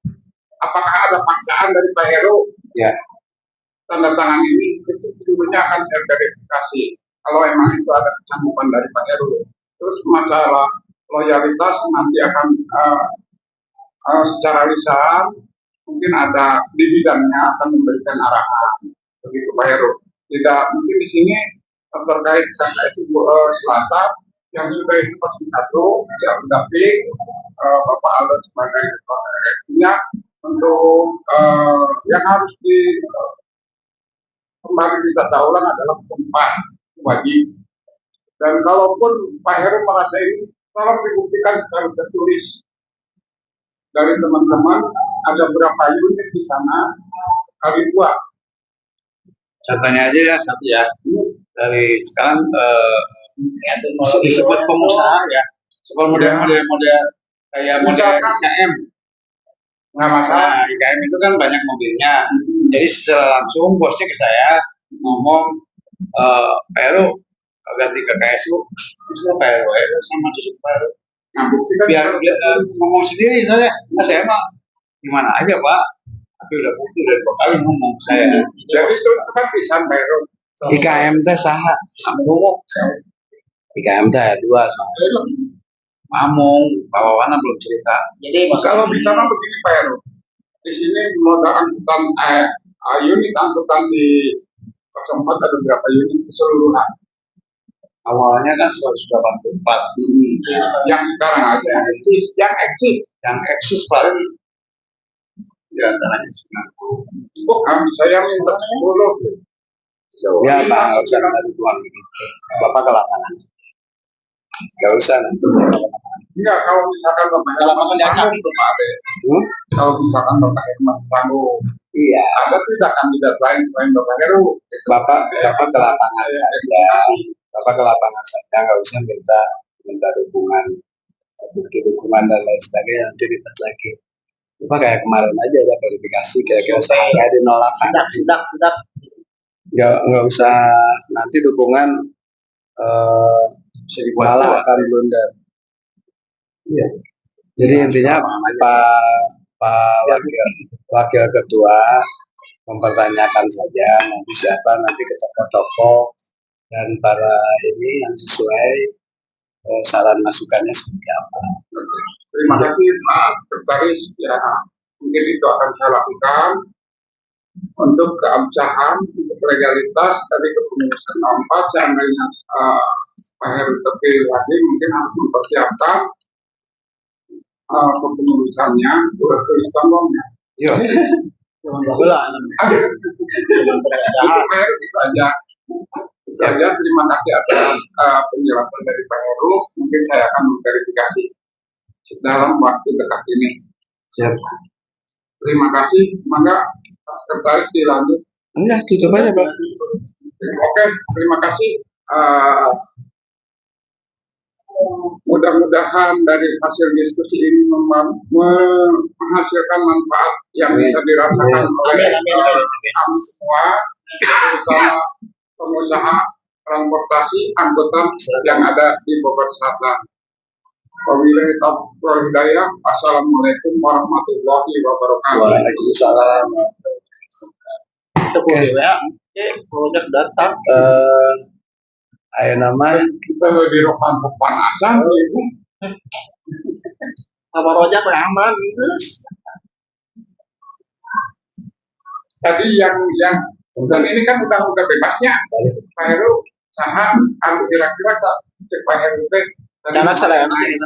Apakah ada paksaan dari Pak Heru? Ya. Tanda tangan ini itu tentunya akan saya verifikasi. Kalau memang itu ada kesanggupan dari Pak Heru. Terus masalah loyalitas nanti akan secara lisan mungkin ada di bidangnya akan memberikan arahan. Begitu Pak Heru. Tidak mungkin di sini terkait KKSU Selatan yang sudah itu pasti satu yang mendamping Bapak Aldo sebagai ketua KKSU-nya untuk yang harus kembali ditata ulang adalah tempat wajib. Dan kalaupun Pak Heru merasa ini, tolong dibuktikan secara tertulis dari teman-teman ada berapa unit di sana kali 2. Contohnya aja ya, satu ya. Dari sekarang disebut pengusaha ya. Seperti model kayak model IKM. Nggak masalah. Nah, IKM itu kan banyak mobilnya. Jadi secara langsung bosnya ke saya ngomong, Pak Heru ganti ke KSU, bisa Pak Heru sama duduk Pak Heru. Nah, buktikan biar ngomong sendiri saya mah gimana aja Pak. Tapi udah bukti udah 2 kali ngomong saya. Jadi itu kan bisa Pak Heru. IKM teh saha? IKM teh dua soalnya. Mamung, bawawana belum cerita. Jadi Kalau bicara begini Pak Heru, di sini modal angkutan unit angkutan di 04 ada berapa unit keseluruhan? awalnya kan 184. Yang sekarang ada yang eksis paling Di antaranya 90. bukan, saya minta 10. Ya Pak, nggak usah dari tuan begitu. Bapak ke lapangan. Nggak usah nanti. Enggak, kalau misalkan Bapak Lapangan diacak. Bapak ada. Hmm? Kalau misalkan Bapak Herman sanggup, Iya, ada tidak kandidat lain selain Bapak Heru? Bapak ke lapangan saja. Bapak ke lapangan saja, nggak usah minta dukungan, bukti dukungan dan lain sebagainya nanti ribet lagi. Bapak kayak kemarin aja ada verifikasi kira-kira saya di 08. Sidak. Nggak usah nanti dukungan malah akan blunder. Iya. Jadi intinya Pak Wakil Ketua mempertanyakan saja nanti siapa nanti ke tokoh-tokoh dan para ini yang sesuai saran masukannya seperti apa. Terima kasih Pak Sekretaris. Ya, mungkin itu akan saya lakukan untuk keabsahan, untuk legalitas dari kepengurusan 04. Seandainya Pak Heru terpilih lagi, mungkin harus mempersiapkan kepengurusannya, surat tulis tanggungannya. Iya. Bola. Itu Pak Heru itu aja. Itu aja. Terima kasih atas penjelasan dari Pak Heru. Mungkin saya akan memverifikasi dalam waktu dekat ini. Siap. Terima kasih. Maka Pak Sekretaris dilanjut. Enggak, tutup aja Pak. Oke, terima kasih. Mudah-mudahan dari hasil diskusi ini menghasilkan manfaat yang bisa dirasakan oleh kami semua, terutama pengusaha transportasi angkutan yang ada di Bogor Selatan. Wabillahi taufiq hidayah. Assalamualaikum warahmatullahi wabarakatuh. Waalaikumsalam. Oke, ya. Produk datang. Ayo nama Kita lebih rokan kepanasan, Ibu. Sama rojak aman. Tadi yang dan ini kan udah bebasnya. Pak Heru saham, kira-kira Pak Heru teh Karena saya ini